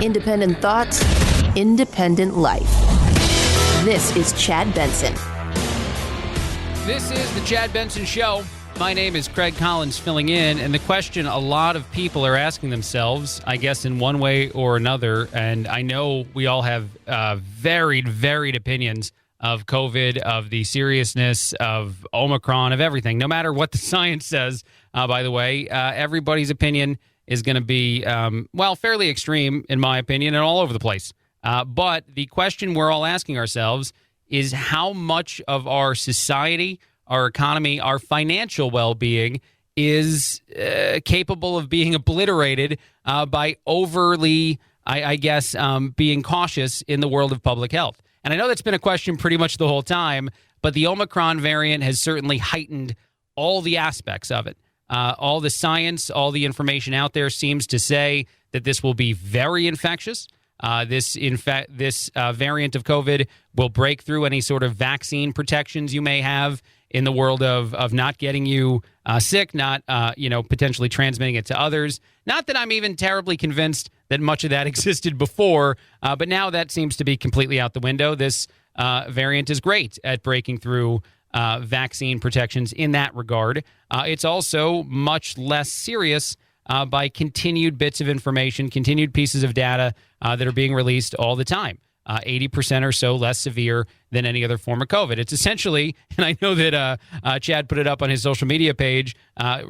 Independent thoughts, independent life. This is Chad Benson. This is the Chad Benson Show. My name is Craig Collins filling in, and the question a lot of people are asking themselves, I guess in one way or another, and I know we all have varied opinions of COVID, of the seriousness of Omicron, of everything, no matter what the science says, by the way. Everybody's opinion is going to be, fairly extreme, in my opinion, and all over the place. But the question we're all asking ourselves is how much of our society, our economy, our financial well-being is capable of being obliterated by overly, being cautious in the world of public health. And I know that's been a question pretty much the whole time, but the Omicron variant has certainly heightened all the aspects of it. All the science, all the information out there seems to say that this will be very infectious. This variant of COVID will break through any sort of vaccine protections you may have in the world of not getting you sick, not potentially transmitting it to others. Not that I'm even terribly convinced that much of that existed before, but now that seems to be completely out the window. This variant is great at breaking through vaccine protections in that regard. It's also much less serious by continued bits of information, continued pieces of data that are being released all the time. 80% or so less severe than any other form of COVID. It's essentially, and I know that Chad put it up on his social media page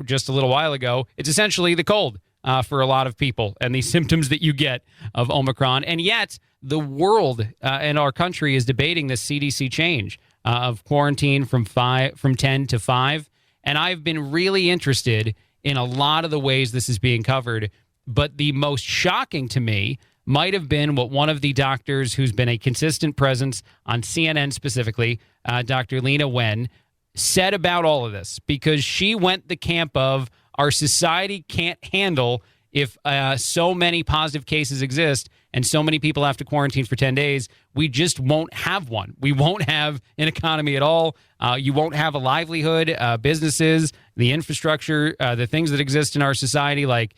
just a little while ago, it's essentially the cold for a lot of people and the symptoms that you get of Omicron. And yet the world and our country is debating this CDC change of quarantine from 10 to 5. And I've been really interested in a lot of the ways this is being covered. But the most shocking to me might have been what one of the doctors who's been a consistent presence on CNN specifically, Dr. Lena Wen, said about all of this, because she went the camp of our society can't handle if so many positive cases exist and so many people have to quarantine for 10 days, we just won't have one. We won't have an economy at all. You won't have a livelihood, businesses, the infrastructure, the things that exist in our society, like,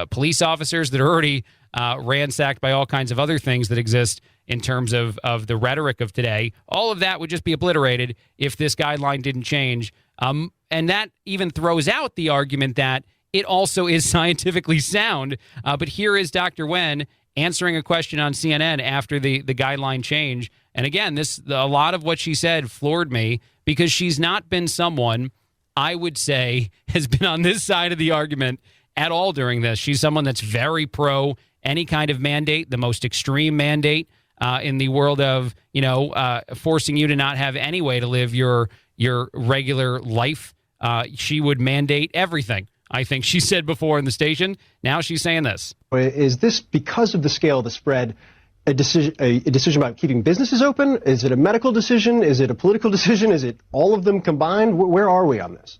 police officers that are already ransacked by all kinds of other things that exist in terms of the rhetoric of today. All of that would just be obliterated if this guideline didn't change. And that even throws out the argument that it also is scientifically sound. But here is Dr. Wen answering a question on CNN after the guideline change. And again, a lot of what she said floored me, because she's not been someone, I would say, has been on this side of the argument at all during this. She's someone that's very pro any kind of mandate, the most extreme mandate in the world of, forcing you to not have any way to live your regular life. She would mandate everything, I think she said before in the station. Now she's saying this. Is this, because of the scale of the spread, a decision about keeping businesses open? Is it a medical decision? Is it a political decision? Is it all of them combined? Where are we on this?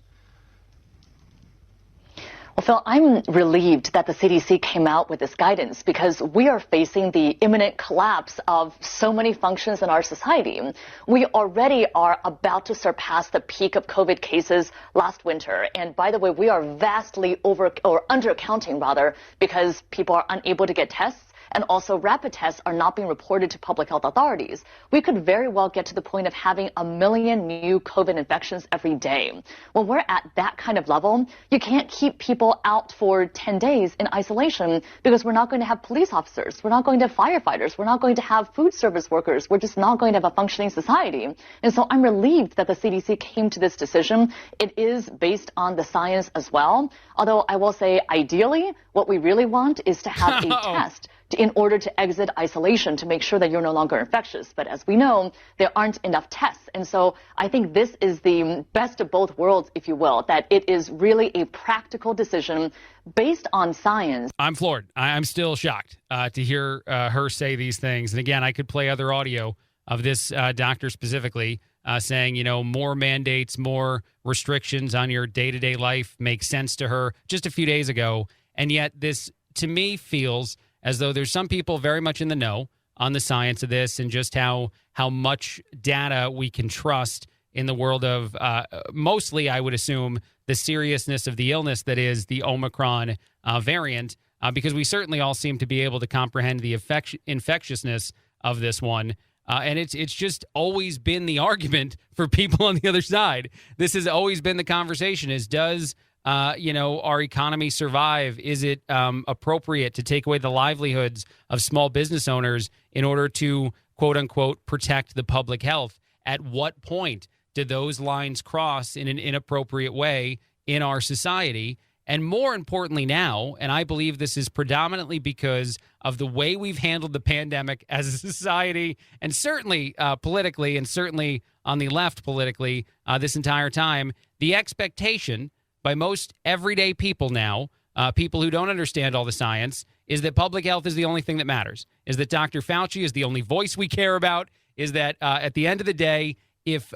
Well, Phil, I'm relieved that the CDC came out with this guidance, because we are facing the imminent collapse of so many functions in our society. We already are about to surpass the peak of COVID cases last winter. And by the way, we are vastly undercounting, because people are unable to get tests. And also rapid tests are not being reported to public health authorities. We could very well get to the point of having 1 million new COVID infections every day. When we're at that kind of level, you can't keep people out for 10 days in isolation, because we're not going to have police officers. We're not going to have firefighters. We're not going to have food service workers. We're just not going to have a functioning society. And so I'm relieved that the CDC came to this decision. It is based on the science as well. Although I will say, ideally, what we really want is to have a test in order to exit isolation, to make sure that you're no longer infectious. But as we know, there aren't enough tests. And so I think this is the best of both worlds, if you will, that it is really a practical decision based on science. I'm floored. I'm still shocked to hear her say these things. And again, I could play other audio of this doctor specifically saying, more mandates, more restrictions on your day-to-day life makes sense to her just a few days ago. And yet this, to me, feels as though there's some people very much in the know on the science of this and just how much data we can trust in the world of mostly, I would assume, the seriousness of the illness that is the Omicron variant. because we certainly all seem to be able to comprehend the infectiousness of this one. And it's just always been the argument for people on the other side. This has always been the conversation: is does our economy survive? Is it appropriate to take away the livelihoods of small business owners in order to, quote unquote, protect the public health? At what point do those lines cross in an inappropriate way in our society? And more importantly now, and I believe this is predominantly because of the way we've handled the pandemic as a society, and certainly politically, and certainly on the left politically this entire time, the expectation by most everyday people now, people who don't understand all the science, is that public health is the only thing that matters, is that Dr. Fauci is the only voice we care about, is that at the end of the day, if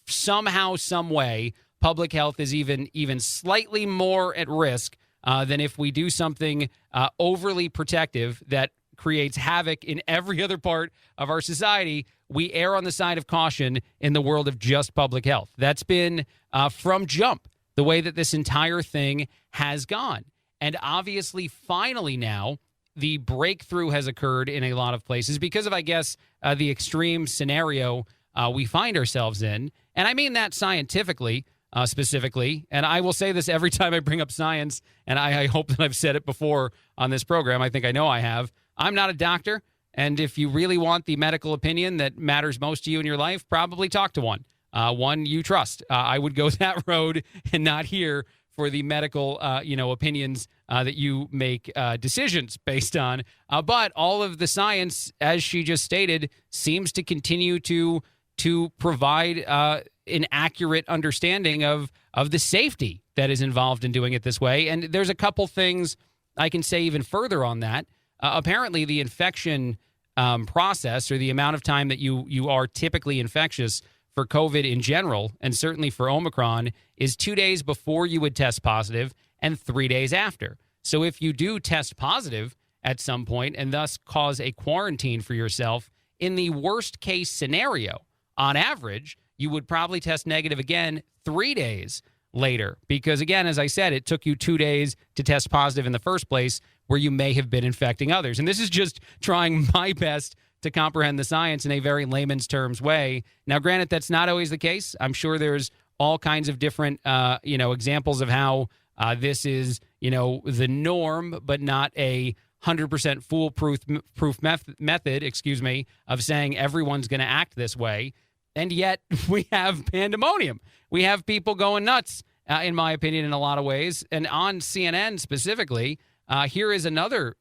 somehow, some way, public health is even slightly more at risk than if we do something overly protective that creates havoc in every other part of our society, we err on the side of caution in the world of just public health. That's been from jump the way that this entire thing has gone. And obviously, finally now, the breakthrough has occurred in a lot of places because of, I guess, the extreme scenario we find ourselves in. And I mean that scientifically, specifically. And I will say this every time I bring up science, and I hope that I've said it before on this program. I think I know I have. I'm not a doctor. And if you really want the medical opinion that matters most to you in your life, probably talk to one. One you trust. I would go that road and not here for the medical, opinions that you make decisions based on. But all of the science, as she just stated, seems to continue to provide an accurate understanding of the safety that is involved in doing it this way. And there's a couple things I can say even further on that. Apparently, the infection process, or the amount of time that you are typically infectious for COVID in general, and certainly for Omicron, is 2 days before you would test positive and 3 days after. So if you do test positive at some point and thus cause a quarantine for yourself, in the worst case scenario, on average, you would probably test negative again 3 days later. Because again, as I said, it took you 2 days to test positive in the first place, where you may have been infecting others. And this is just trying my best to comprehend the science in a very layman's terms way. Now, granted, that's not always the case. I'm sure there's all kinds of different, examples of how this is, the norm, but not a 100% foolproof method, of saying everyone's going to act this way. And yet we have pandemonium. We have people going nuts, in my opinion, in a lot of ways. And on CNN specifically, here is another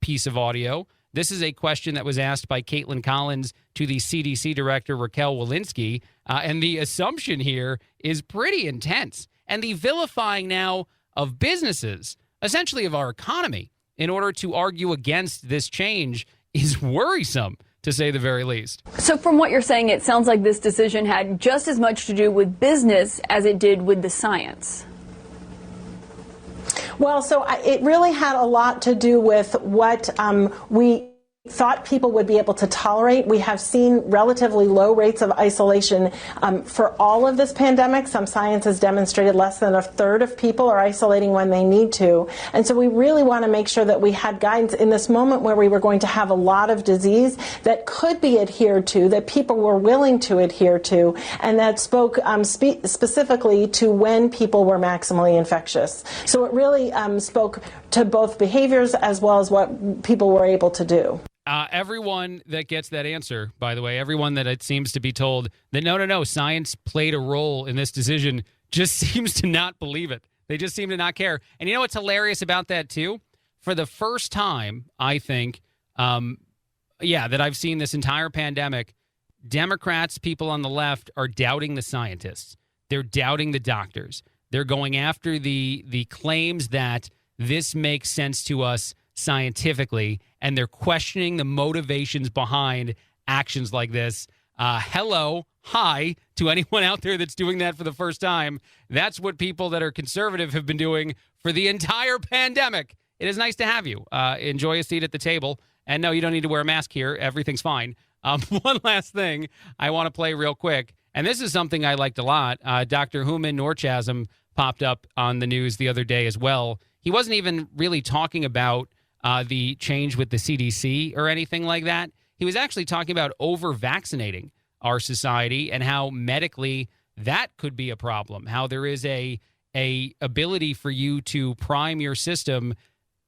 piece of audio. This is a question that was asked by Caitlin Collins to the CDC director, Raquel Walensky. And the assumption here is pretty intense. And the vilifying now of businesses, essentially of our economy, in order to argue against this change is worrisome, to say the very least. So from what you're saying, it sounds like this decision had just as much to do with business as it did with the science. Well, so it really had a lot to do with what we thought people would be able to tolerate. We have seen relatively low rates of isolation for all of this pandemic. Some science has demonstrated less than a third of people are isolating when they need to. And so we really want to make sure that we had guidance in this moment where we were going to have a lot of disease that could be adhered to, that people were willing to adhere to, and that spoke specifically to when people were maximally infectious. So it really spoke to both behaviors as well as what people were able to do. Everyone that gets that answer, by the way, everyone that it seems to be told that no, science played a role in this decision, just seems to not believe it. They just seem to not care. And you know what's hilarious about that, too? For the first time, I think, that I've seen this entire pandemic, Democrats, people on the left, are doubting the scientists. They're doubting the doctors. They're going after the claims that this makes sense to us scientifically, and they're questioning the motivations behind actions like this. Hi to anyone out there that's doing that for the first time. That's what people that are conservative have been doing for the entire pandemic. It is nice to have you. Enjoy a seat at the table. And no, you don't need to wear a mask here. Everything's fine. One last thing I want to play real quick, and this is something I liked a lot. Dr. Hooman Norchasm popped up on the news the other day as well. He wasn't even really talking about the change with the CDC or anything like that. He was actually talking about over-vaccinating our society and how medically that could be a problem, how there is a ability for you to prime your system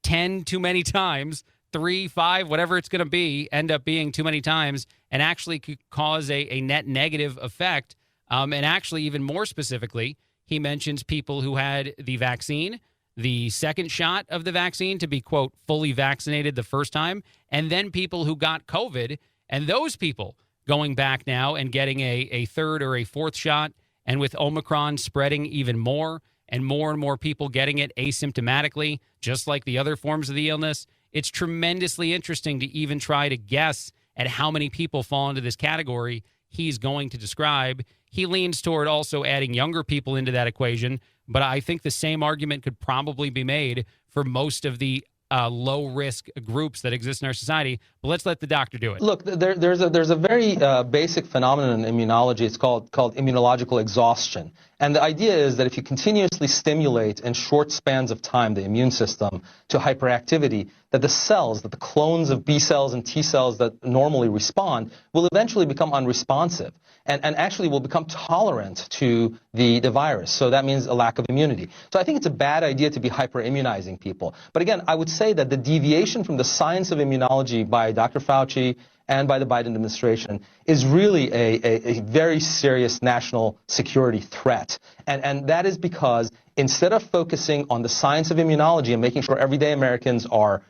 10 too many times, 3, 5, whatever it's going to be, end up being too many times, and actually could cause a net negative effect. And actually, even more specifically, he mentions people who had the vaccine, the second shot of the vaccine to be, quote, fully vaccinated the first time, and then people who got COVID, and those people going back now and getting a third or a fourth shot, and with Omicron spreading even more and more people getting it asymptomatically, just like the other forms of the illness. It's tremendously interesting to even try to guess at how many people fall into this category he's going to describe. He leans toward also adding younger people into that equation, but I think the same argument could probably be made for most of the low-risk groups that exist in our society. But let's let the doctor do it. Look, there's a very basic phenomenon in immunology. It's called immunological exhaustion. And the idea is that if you continuously stimulate in short spans of time the immune system to hyperactivity, that the cells, that the clones of B cells and T cells that normally respond will eventually become unresponsive and actually will become tolerant to the virus. So that means a lack of immunity. So I think it's a bad idea to be hyper-immunizing people. But again, I would say that the deviation from the science of immunology by Dr. Fauci and by the Biden administration is really a very serious national security threat. And that is because instead of focusing on the science of immunology and making sure everyday Americans are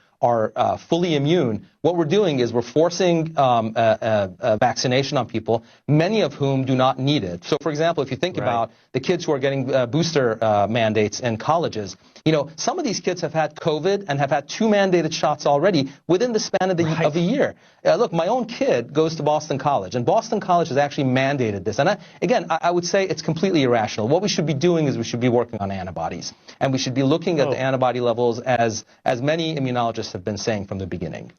fully immune, what we're doing is we're forcing vaccination on people, many of whom do not need it. So, for example, if you think about the kids who are getting booster mandates in colleges, you know, some of these kids have had COVID and have had 2 mandated shots already within the span of a year. Look, my own kid goes to Boston College, and Boston College has actually mandated this. And I would say it's completely irrational. What we should be doing is we should be working on antibodies, and we should be looking at the antibody levels as many immunologists have been saying from the beginning.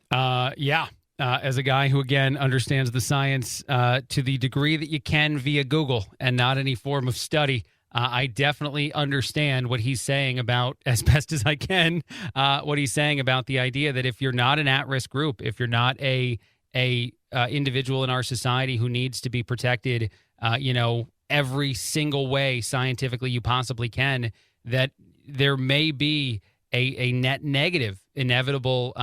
As a guy who, again, understands the science to the degree that you can via Google and not any form of study, I definitely understand what he's saying about, as best as I can, what he's saying about the idea that if you're not an at-risk group, if you're not a individual in our society who needs to be protected, every single way scientifically you possibly can, that there may be a net negative, inevitable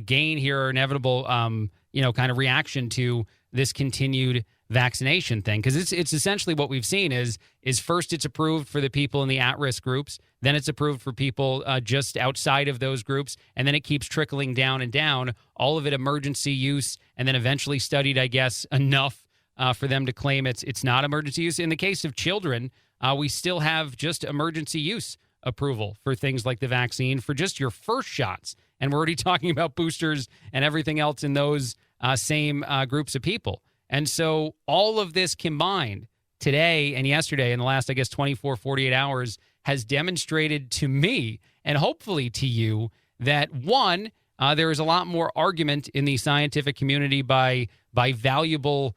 gain here, or inevitable, kind of reaction to this continued vaccination thing. Because it's essentially what we've seen is first it's approved for the people in the at-risk groups, then it's approved for people just outside of those groups, and then it keeps trickling down and down, all of it emergency use, and then eventually studied, I guess, enough for them to claim it's not emergency use. In the case of children, we still have just emergency use approval for things like the vaccine for just your first shots. And we're already talking about boosters and everything else in those same groups of people. And so all of this combined today and yesterday in the last, 24, 48 hours has demonstrated to me and hopefully to you that, one, there is a lot more argument in the scientific community by valuable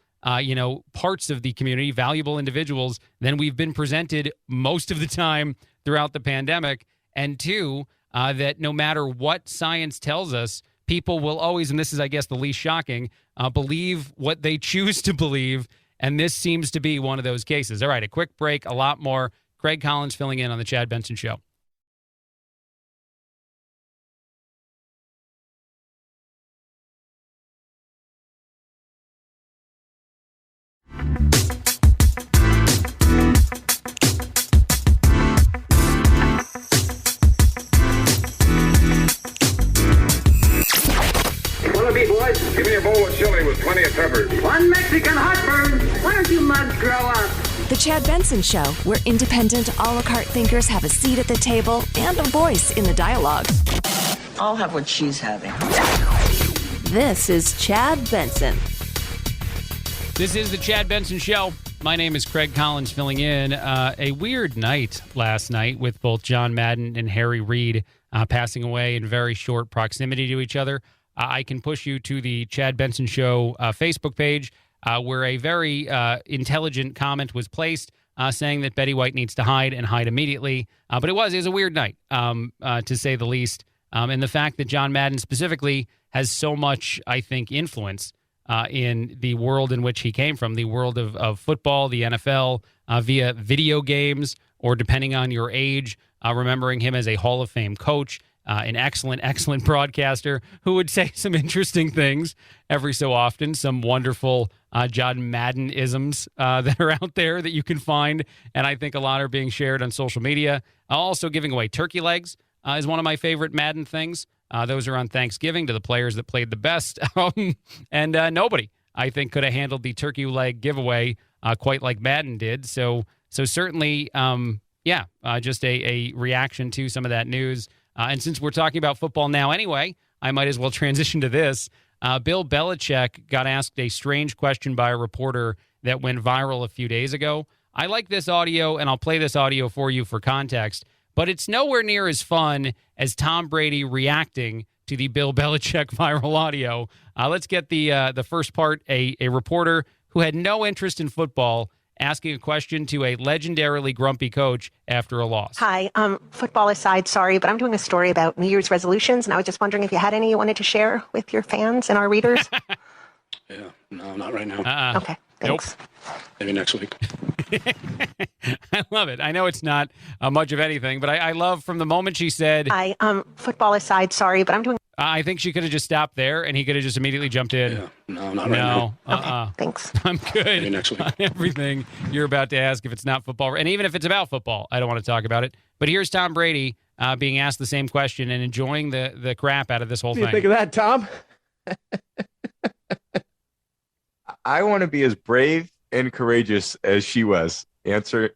parts of the community, valuable individuals, than we've been presented most of the time throughout the pandemic. And two, that no matter what science tells us, people will always, and this is, I guess, the least shocking, believe what they choose to believe. And this seems to be one of those cases. All right, a quick break, a lot more. Craig Collins filling in on the Chad Benson Show. Give me a bowl of chili with plenty of peppers. One Mexican heartburn. Why don't you mugs grow up? The Chad Benson Show, where independent, a la carte thinkers have a seat at the table and a voice in the dialogue. I'll have what she's having. This is Chad Benson. This is the Chad Benson Show. My name is Craig Collins filling in. A weird night last night with both John Madden and Harry Reid passing away in very short proximity to each other. I can push you to the Chad Benson Show Facebook page where a very intelligent comment was placed saying that Betty White needs to hide and hide immediately. But it was a weird night, to say the least. And the fact that John Madden specifically has so much, I think, influence in the world in which he came from, the world of football, the NFL, via video games, or depending on your age, remembering him as a Hall of Fame coach, an excellent broadcaster who would say some interesting things every so often, some wonderful John Madden-isms that are out there that you can find, and I think a lot are being shared on social media. Also giving away turkey legs is one of my favorite Madden things. Those are on Thanksgiving to the players that played the best. And nobody, I think, could have handled the turkey leg giveaway quite like Madden did. So certainly, just a reaction to some of that news. And since we're talking about football now anyway, I might as well transition to this. Bill Belichick got asked a strange question by a reporter that went viral a few days ago. I like this audio, and I'll play this audio for you for context. But it's nowhere near as fun as Tom Brady reacting to the Bill Belichick viral audio. Let's get the first part, a reporter who had no interest in football asking a question to a legendarily grumpy coach after a loss. Hi, football aside, sorry, but I'm doing a story about New Year's resolutions, and I was just wondering if you had any you wanted to share with your fans and our readers. Yeah, no, not right now. Okay, thanks. Nope. Maybe next week. I love it. I know it's not much of anything, but I love from the moment she said... Hi, football aside, sorry, but I'm doing... I think she could have just stopped there, and he could have just immediately jumped in. Yeah, no, not right now. Okay, thanks. I'm good Maybe next week. on everything you're about to ask if it's not football. And even if it's about football, I don't want to talk about it. But here's Tom Brady being asked the same question and enjoying the crap out of this whole thing. What do you think of that, Tom? I want to be as brave and courageous as she was.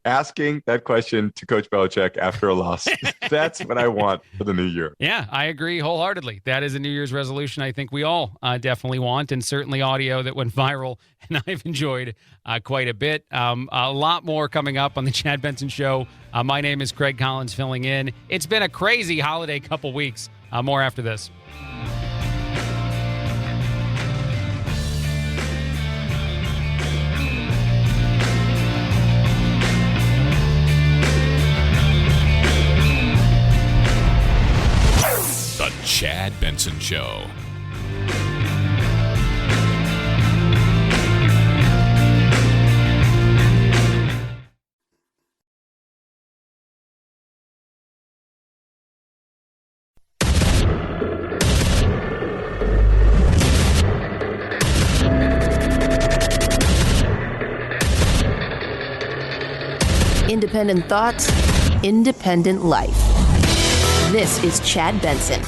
Asking that question to Coach Belichick after a loss. That's what I want for the new year. Yeah, I agree wholeheartedly. That is a New Year's resolution I think we all definitely want, and certainly audio that went viral, and I've enjoyed quite a bit. A lot more coming up on the Chad Benson Show. My name is Craig Collins filling in. It's been a crazy holiday couple weeks. More after this. Chad Benson Show. Independent thoughts, independent life. This is Chad Benson.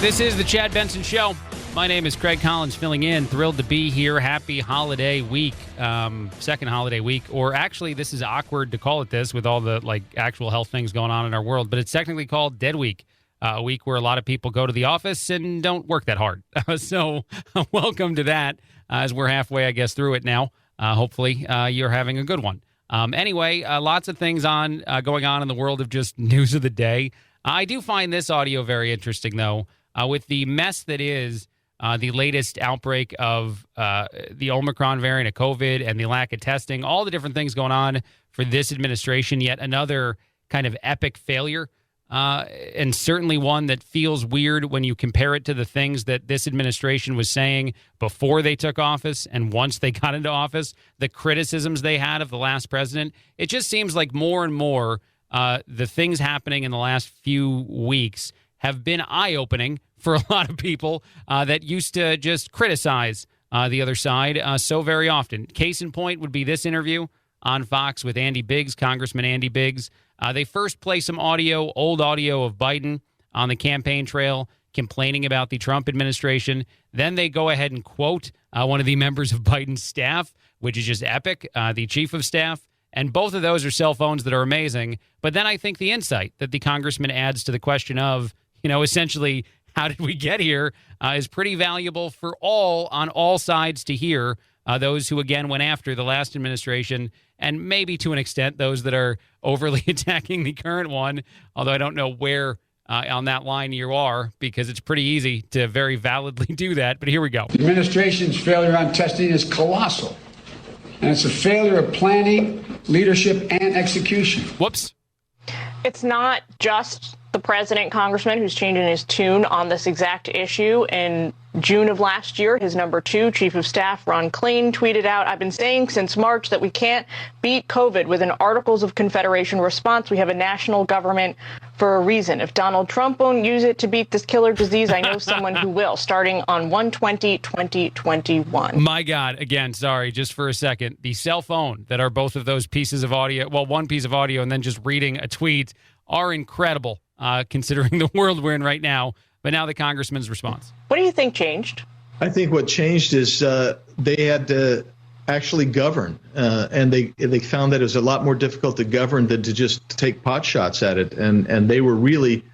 This is the Chad Benson Show. My name is Craig Collins filling in. Thrilled to be here. Happy holiday week. Second holiday week. Or actually, this is awkward to call it this with all the actual health things going on in our world. But it's technically called Dead Week. A week where a lot of people go to the office and don't work that hard. So welcome to that as we're halfway, I guess, through it now. Hopefully you're having a good one. Anyway, lots of things going on in the world of just news of the day. I do find this audio very interesting, though. With the mess that is the latest outbreak of the Omicron variant of COVID and the lack of testing, all the different things going on for this administration, yet another kind of epic failure, and certainly one that feels weird when you compare it to the things that this administration was saying before they took office and once they got into office, the criticisms they had of the last president. It just seems like more and more the things happening in the last few weeks have been eye-opening for a lot of people that used to just criticize the other side so very often. Case in point would be this interview on Fox with Andy Biggs, Congressman Andy Biggs. They first play some old audio of Biden on the campaign trail complaining about the Trump administration. Then they go ahead and quote one of the members of Biden's staff, which is just epic, the chief of staff. And both of those are cell phones that are amazing. But then I think the insight that the congressman adds to the question of, essentially, how did we get here is pretty valuable for on all sides to hear. Those who, again, went after the last administration, and maybe to an extent those that are overly attacking the current one, although I don't know where on that line you are, because it's pretty easy to very validly do that. But here we go. The administration's failure on testing is colossal, and it's a failure of planning, leadership, and execution. Whoops. It's not just the president, Congressman, who's changing his tune on this exact issue. In June of last year, his number 2 chief of staff, Ron Klain, tweeted out, "I've been saying since March that we can't beat COVID with an Articles of Confederation response. We have a national government for a reason. If Donald Trump won't use it to beat this killer disease, I know someone who will, starting on 1/20/2021. My God, again, sorry, just for a second. The cell phone that are both of those pieces of audio, well, one piece of audio and then just reading a tweet, are incredible. Considering the world we're in right now, but now the congressman's response. What do you think changed? I think what changed is they had to actually govern, and they found that it was a lot more difficult to govern than to just take pot shots at it, and they were really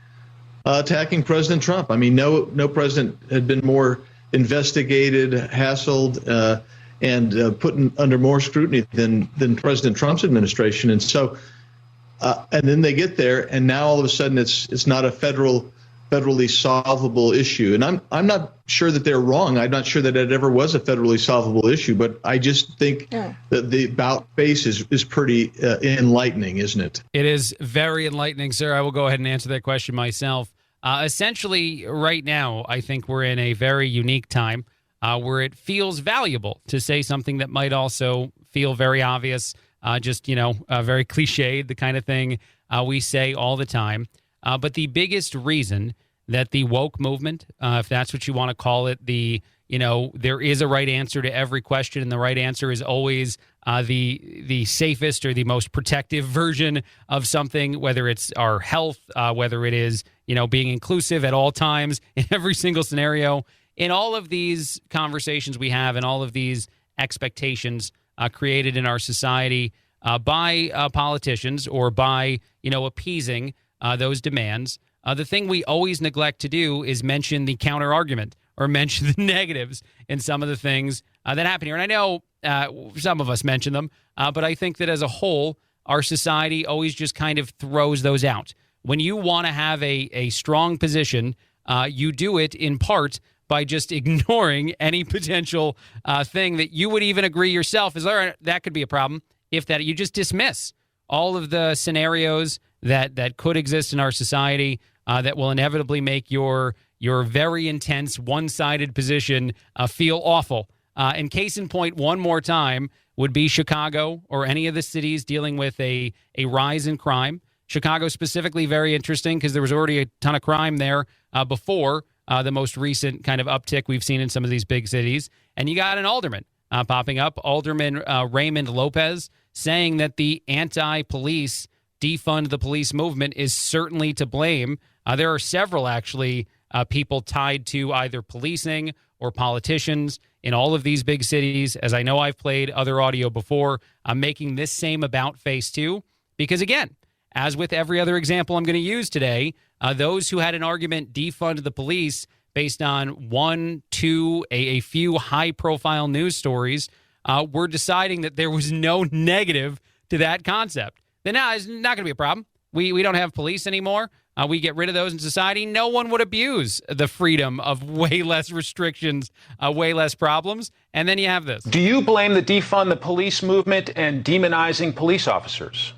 attacking President Trump. I mean, no president had been more investigated, hassled, and put under more scrutiny than President Trump's administration, and so. And then they get there, and now all of a sudden it's not a federally solvable issue. And I'm not sure that they're wrong. I'm not sure that it ever was a federally solvable issue. But I just think that the about face is pretty enlightening, isn't it? It is very enlightening, sir. I will go ahead and answer that question myself. Essentially, right now, I think we're in a very unique time where it feels valuable to say something that might also feel very obvious. Very cliched, the kind of thing we say all the time. But the biggest reason that the woke movement, if that's what you want to call it, there is a right answer to every question, and the right answer is always the safest or the most protective version of something, whether it's our health, whether it is, being inclusive at all times in every single scenario. In all of these conversations we have and all of these expectations created in our society by politicians or by, appeasing those demands. The thing we always neglect to do is mention the counter argument or mention the negatives in some of the things that happen here. And I know some of us mention them, but I think that as a whole, our society always just kind of throws those out. When you want to have a strong position, you do it in part by just ignoring any potential thing that you would even agree yourself is, all right, that could be a problem. If that, you just dismiss all of the scenarios that could exist in our society that will inevitably make your very intense one-sided position feel awful. And case in point, one more time, would be Chicago or any of the cities dealing with a rise in crime. Chicago specifically very interesting because there was already a ton of crime there before the most recent kind of uptick we've seen in some of these big cities. And you got an alderman popping up, Alderman Raymond Lopez, saying that the anti-police, defund the police movement is certainly to blame. There are several, actually, people tied to either policing or politicians in all of these big cities. As I know I've played other audio before, I'm making this same about face too. Because again, as with every other example I'm going to use today, those who had an argument defund the police based on one, two, a few high-profile news stories were deciding that there was no negative to that concept. Then now it's not going to be a problem. We don't have police anymore. We get rid of those in society. No one would abuse the freedom of way less restrictions, way less problems. And then you have this. Do you blame the defund the police movement and demonizing police officers?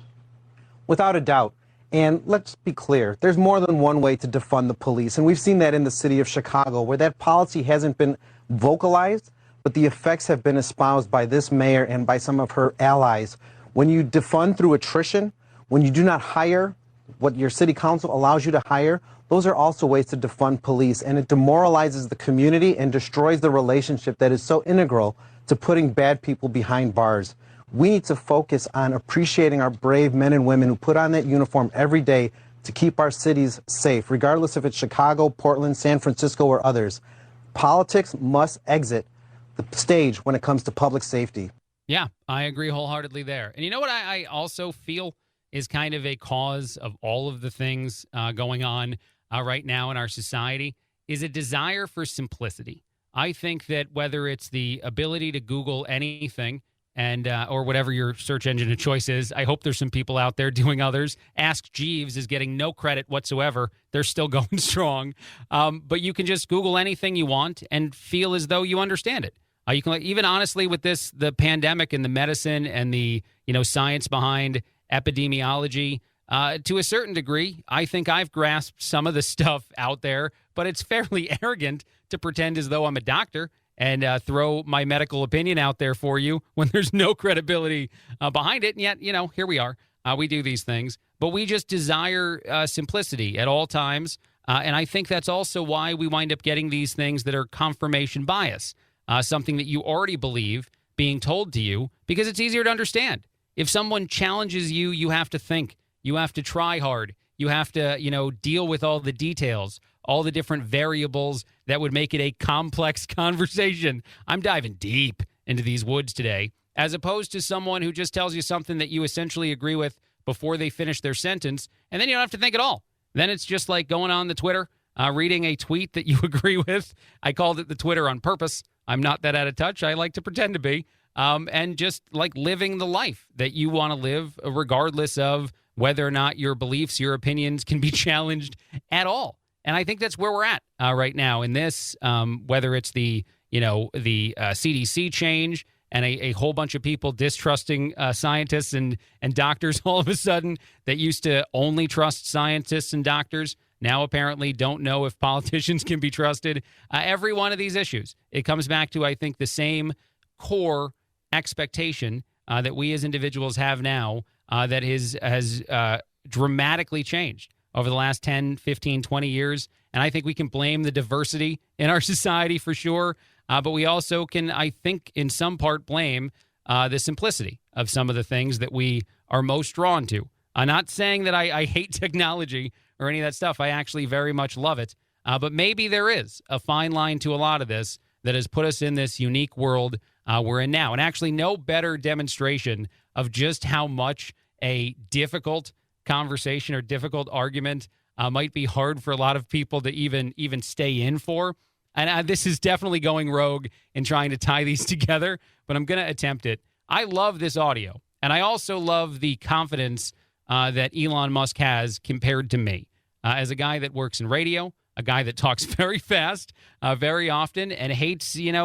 Without a doubt. And let's be clear, there's more than one way to defund the police. And we've seen that in the city of Chicago, where that policy hasn't been vocalized, but the effects have been espoused by this mayor and by some of her allies. When you defund through attrition, when you do not hire what your city council allows you to hire, those are also ways to defund police. And it demoralizes the community and destroys the relationship that is so integral to putting bad people behind bars. We need to focus on appreciating our brave men and women who put on that uniform every day to keep our cities safe, regardless if it's Chicago, Portland, San Francisco, or others. Politics must exit the stage when it comes to public safety. Yeah, I agree wholeheartedly there. And you know what I also feel is kind of a cause of all of the things going on right now in our society is a desire for simplicity. I think that whether it's the ability to Google anything, and or whatever your search engine of choice is. I hope there's some people out there doing others. Ask Jeeves is getting no credit whatsoever. They're still going strong. But you can just Google anything you want and feel as though you understand it. You can even honestly with the pandemic and the medicine and the science behind epidemiology, To a certain degree, I think I've grasped some of the stuff out there, but it's fairly arrogant to pretend as though I'm a doctor and throw my medical opinion out there for you when there's no credibility behind it. And yet, here we are. We do these things, but we just desire simplicity at all times. And I think that's also why we wind up getting these things that are confirmation bias, something that you already believe being told to you because it's easier to understand. If someone challenges you, you have to think. You have to try hard. You have to, deal with all the details, all the different variables that would make it a complex conversation. I'm diving deep into these woods today, as opposed to someone who just tells you something that you essentially agree with before they finish their sentence, and then you don't have to think at all. Then it's just like going on the Twitter, reading a tweet that you agree with. I called it the Twitter on purpose. I'm not that out of touch. I like to pretend to be. And just like living the life that you want to live, regardless of whether or not your beliefs, your opinions can be challenged at all. And I think that's where we're at right now in this, whether it's the CDC change and a whole bunch of people distrusting scientists and doctors all of a sudden that used to only trust scientists and doctors now apparently don't know if politicians can be trusted. Every one of these issues, it comes back to, I think, the same core expectation that we as individuals have now that has dramatically changed over the last 10, 15, 20 years. And I think we can blame the diversity in our society for sure. But we also can, I think, in some part blame the simplicity of some of the things that we are most drawn to. I'm not saying that I hate technology or any of that stuff. I actually very much love it. But maybe there is a fine line to a lot of this that has put us in this unique world we're in now. And actually no better demonstration of just how much a difficult conversation or difficult argument might be hard for a lot of people to even stay in for. And this is definitely going rogue in trying to tie these together, but I'm going to attempt it. I love this audio, and I also love the confidence that Elon Musk has compared to me. As a guy that works in radio, a guy that talks very fast, very often, and hates, even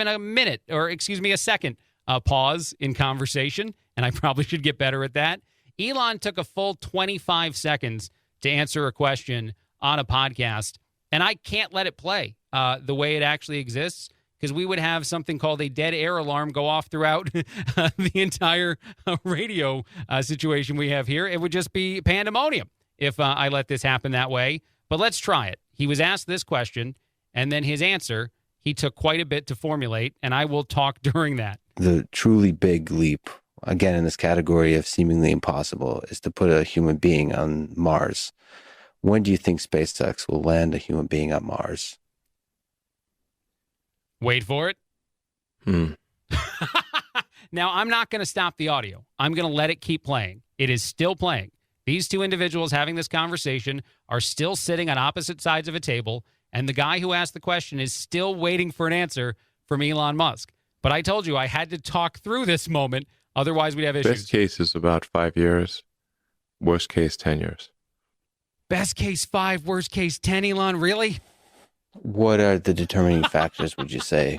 a second pause in conversation, and I probably should get better at that. Elon took a full 25 seconds to answer a question on a podcast, and I can't let it play the way it actually exists, because we would have something called a dead air alarm go off throughout the entire radio situation we have here. It would just be pandemonium if I let this happen that way. But let's try it. He was asked this question, and then his answer, he took quite a bit to formulate, and I will talk during that. The truly big leap, again, in this category of seemingly impossible, is to put a human being on Mars. When do you think SpaceX will land a human being on Mars? Wait for it. Now, I'm not going to stop the audio. I'm going to let it keep playing. It is still playing. These two individuals having this conversation are still sitting on opposite sides of a table, and the guy who asked the question is still waiting for an answer from Elon Musk. But I told you I had to talk through this moment, otherwise we'd have issues. Best case is about 5 years. Worst case, 10 years. Best case 5, worst case 10, Elon, really? What are the determining factors, would you say,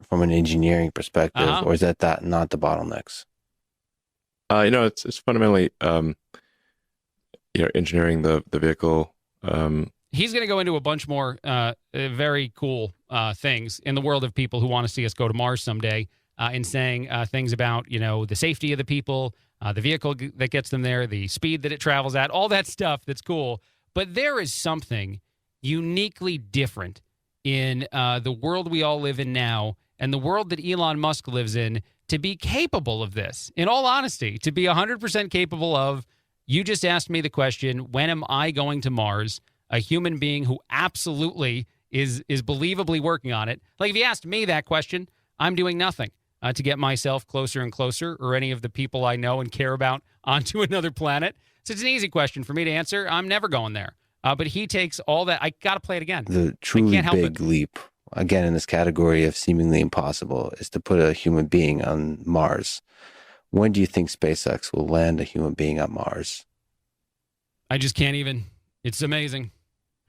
from an engineering perspective, or is that not the bottlenecks? It's fundamentally, engineering the vehicle. He's going to go into a bunch more very cool things in the world of people who want to see us go to Mars someday, in saying things about, the safety of the people, the vehicle that gets them there, the speed that it travels at, all that stuff that's cool. But there is something uniquely different in the world we all live in now and the world that Elon Musk lives in to be capable of this. In all honesty, to be 100% capable of, you just asked me the question, when am I going to Mars? A human being who absolutely is believably working on it. Like if you asked me that question, I'm doing nothing to get myself closer and closer, or any of the people I know and care about, onto another planet. So it's an easy question for me to answer. I'm never going there. But he takes all that. I got to play it again. The truly big leap, again, in this category of seemingly impossible, is to put a human being on Mars. When do you think SpaceX will land a human being on Mars? I just can't even. It's amazing.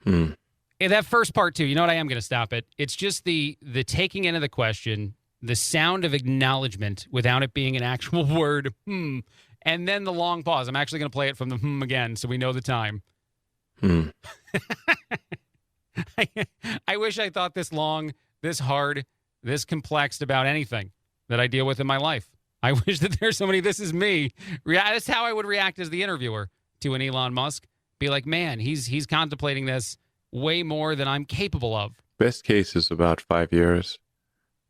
That first part, too, you know what? I am going to stop it. It's just the taking into the question, the sound of acknowledgement without it being an actual word, and then the long pause. I'm actually going to play it from the again so we know the time. I wish I thought this long, this hard, this complex about anything that I deal with in my life. I wish that there's somebody, this is me. That's how I would react as the interviewer to an Elon Musk. Be like, man, he's contemplating this way more than I'm capable of. Best case is about 5 years.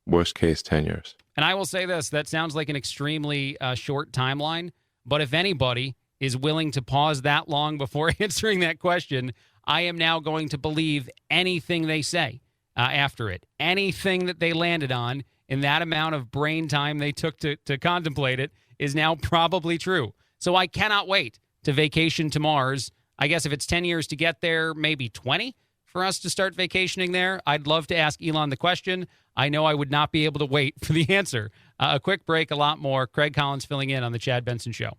Worst case, 10 years. And I will say this, that sounds like an extremely short timeline, but if anybody is willing to pause that long before answering that question, I am now going to believe anything they say after it. Anything that they landed on in that amount of brain time they took to contemplate it is now probably true. So I cannot wait to vacation to Mars. I guess if it's 10 years to get there, maybe 20 for us to start vacationing there. I'd love to ask Elon the question. I know I would not be able to wait for the answer. A quick break, a lot more. Craig Collins filling in on The Chad Benson Show.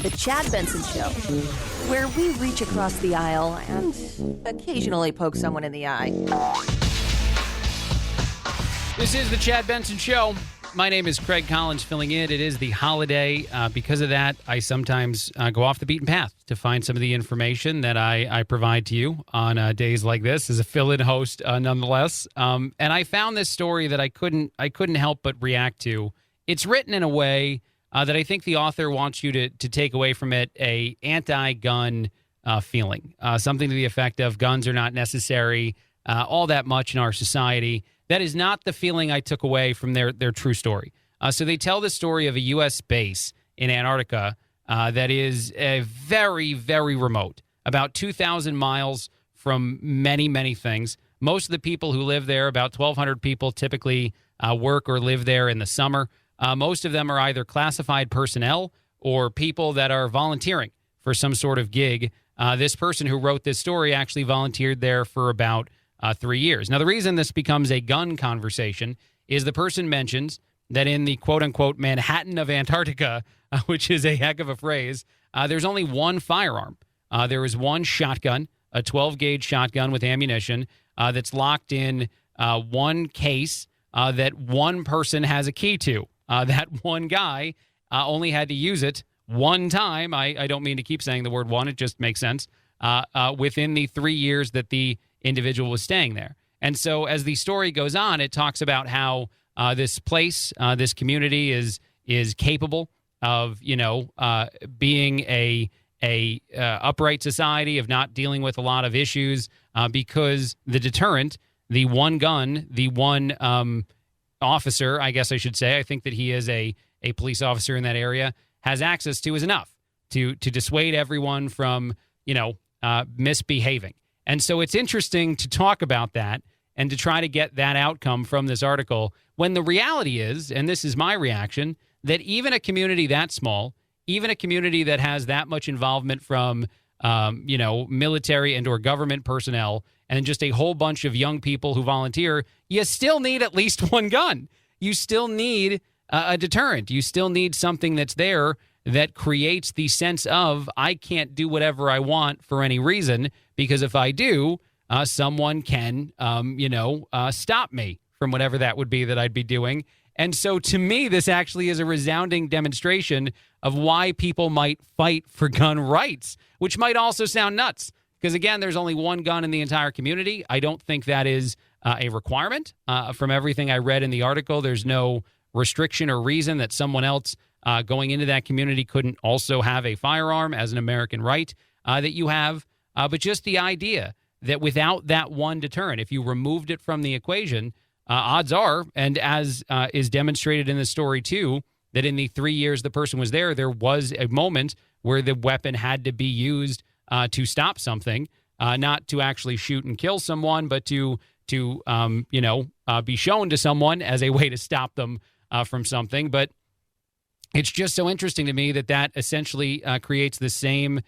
The Chad Benson Show, where we reach across the aisle and occasionally poke someone in the eye. This is The Chad Benson Show. My name is Craig Collins filling in. It is the holiday. Because of that, I sometimes go off the beaten path to find some of the information that I provide to you on days like this as a fill-in host nonetheless. And I found this story that I couldn't help but react to. It's written in a way that I think the author wants you to take away from it a anti-gun feeling, something to the effect of guns are not necessary all that much in our society. That is not the feeling I took away from their true story. So they tell the story of a U.S. base in Antarctica that is very, very remote, about 2,000 miles from many, many things. Most of the people who live there, about 1,200 people, typically work or live there in the summer. Most of them are either classified personnel or people that are volunteering for some sort of gig. This person who wrote this story actually volunteered there for about 3 years. Now, the reason this becomes a gun conversation is the person mentions that in the quote-unquote Manhattan of Antarctica, which is a heck of a phrase, there's only one firearm. There is one shotgun, a 12-gauge shotgun with ammunition that's locked in one case that one person has a key to. That one guy only had to use it one time. I don't mean to keep saying the word one. It just makes sense. Within the 3 years that the individual was staying there. And so as the story goes on, it talks about how this place, this community is capable of, being a upright society, of not dealing with a lot of issues because the deterrent, the one gun, the one officer, I guess I should say, I think that he is a police officer in that area, has access to is enough to dissuade everyone from, misbehaving. And so it's interesting to talk about that and to try to get that outcome from this article when the reality is, and this is my reaction, that even a community that small, even a community that has that much involvement from, military and or government personnel and just a whole bunch of young people who volunteer, you still need at least one gun. You still need a deterrent. You still need something that's there that creates the sense of I can't do whatever I want for any reason, because if I do, someone can, stop me from whatever that would be that I'd be doing. And so to me, this actually is a resounding demonstration of why people might fight for gun rights, which might also sound nuts. Because, again, there's only one gun in the entire community. I don't think that is a requirement. From everything I read in the article, there's no restriction or reason that someone else going into that community couldn't also have a firearm as an American right that you have. But just the idea that without that one deterrent, if you removed it from the equation, odds are, and as is demonstrated in the story too, that in the 3 years the person was there, there was a moment where the weapon had to be used to stop something, not to actually shoot and kill someone, but to be shown to someone as a way to stop them from something. But it's just so interesting to me that essentially creates the same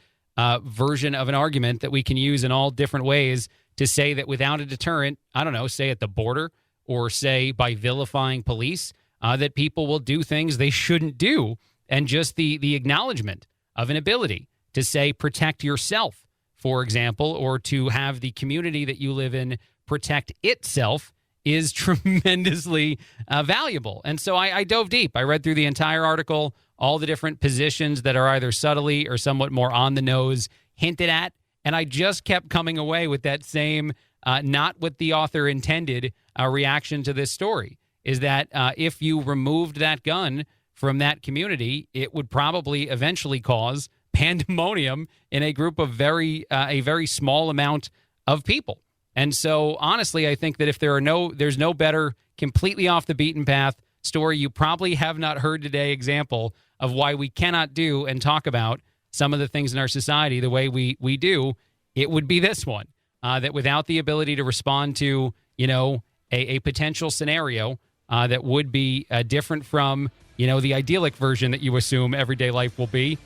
version of an argument that we can use in all different ways to say that without a deterrent, I don't know, say at the border or say by vilifying police, that people will do things they shouldn't do. And just the acknowledgement of an ability to say, protect yourself, for example, or to have the community that you live in protect itself is tremendously valuable. And so I dove deep. I read through the entire article, all the different positions that are either subtly or somewhat more on the nose hinted at. And I just kept coming away with that same, not what the author intended, reaction to this story, is that if you removed that gun from that community, it would probably eventually cause pandemonium in a group of a very small amount of people. And so, honestly, I think that if there's no better completely off the beaten path story you probably have not heard today example of why we cannot do and talk about some of the things in our society the way we do, it would be this one, that without the ability to respond to, a potential scenario that would be different from, the idyllic version that you assume everyday life will be,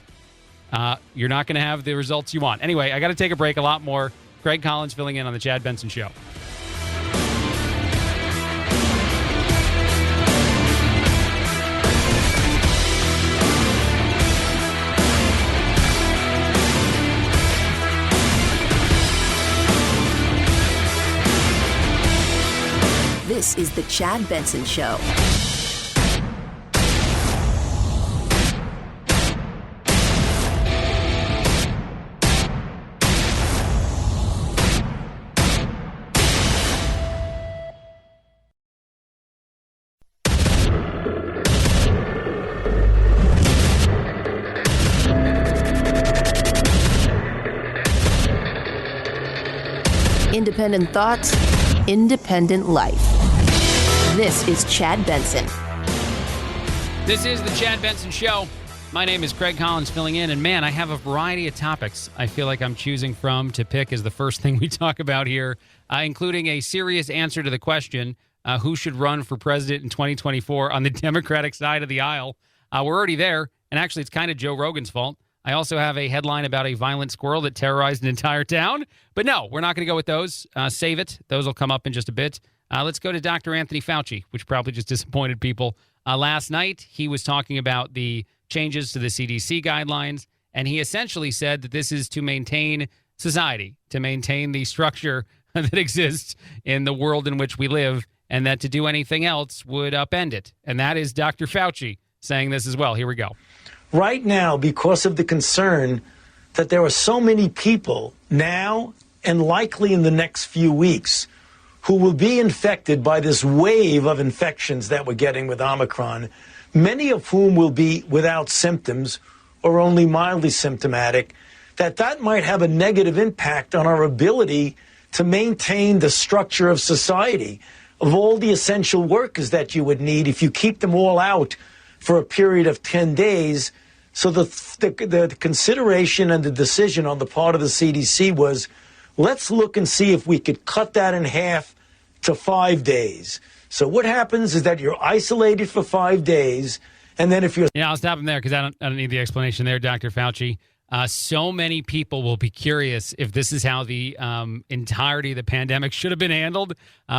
you're not going to have the results you want. Anyway, I got to take a break. A lot more. Craig Collins filling in on the Chad Benson Show. This is the Chad Benson Show. Independent thoughts, independent life. This is Chad Benson. This is the Chad Benson Show. My name is Craig Collins filling in, and man, I have a variety of topics I feel like I'm choosing from to pick as the first thing we talk about here, including a serious answer to the question, who should run for president in 2024 on the Democratic side of the aisle. We're already there, and actually it's kind of Joe Rogan's fault. I also have a headline about a violent squirrel that terrorized an entire town. But no, we're not going to go with those. Save it. Those will come up in just a bit. Let's go to Dr. Anthony Fauci, which probably just disappointed people. Last night, he was talking about the changes to the CDC guidelines, and he essentially said that this is to maintain society, to maintain the structure that exists in the world in which we live, and that to do anything else would upend it. And that is Dr. Fauci saying this as well. Here we go. Right now, because of the concern that there are so many people now and likely in the next few weeks who will be infected by this wave of infections that we're getting with Omicron, many of whom will be without symptoms or only mildly symptomatic, that might have a negative impact on our ability to maintain the structure of society, of all the essential workers that you would need if you keep them all out for a period of 10 days. So the consideration and the decision on the part of the CDC was, let's look and see if we could cut that in half to 5 days. So what happens is that you're isolated for 5 days, and then if you're... Yeah, I'll stop him there because I don't need the explanation there, Dr. Fauci. So many people will be curious if this is how the entirety of the pandemic should have been handled,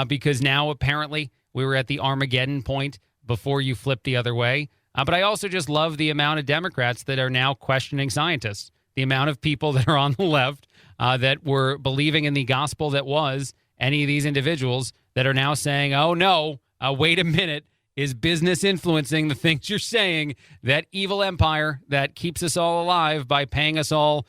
because now apparently we were at the Armageddon point before you flipped the other way. But I also just love the amount of Democrats that are now questioning scientists, the amount of people that are on the left that were believing in the gospel that was any of these individuals that are now saying, oh, no, wait a minute, is business influencing the things you're saying? That evil empire that keeps us all alive by paying us all,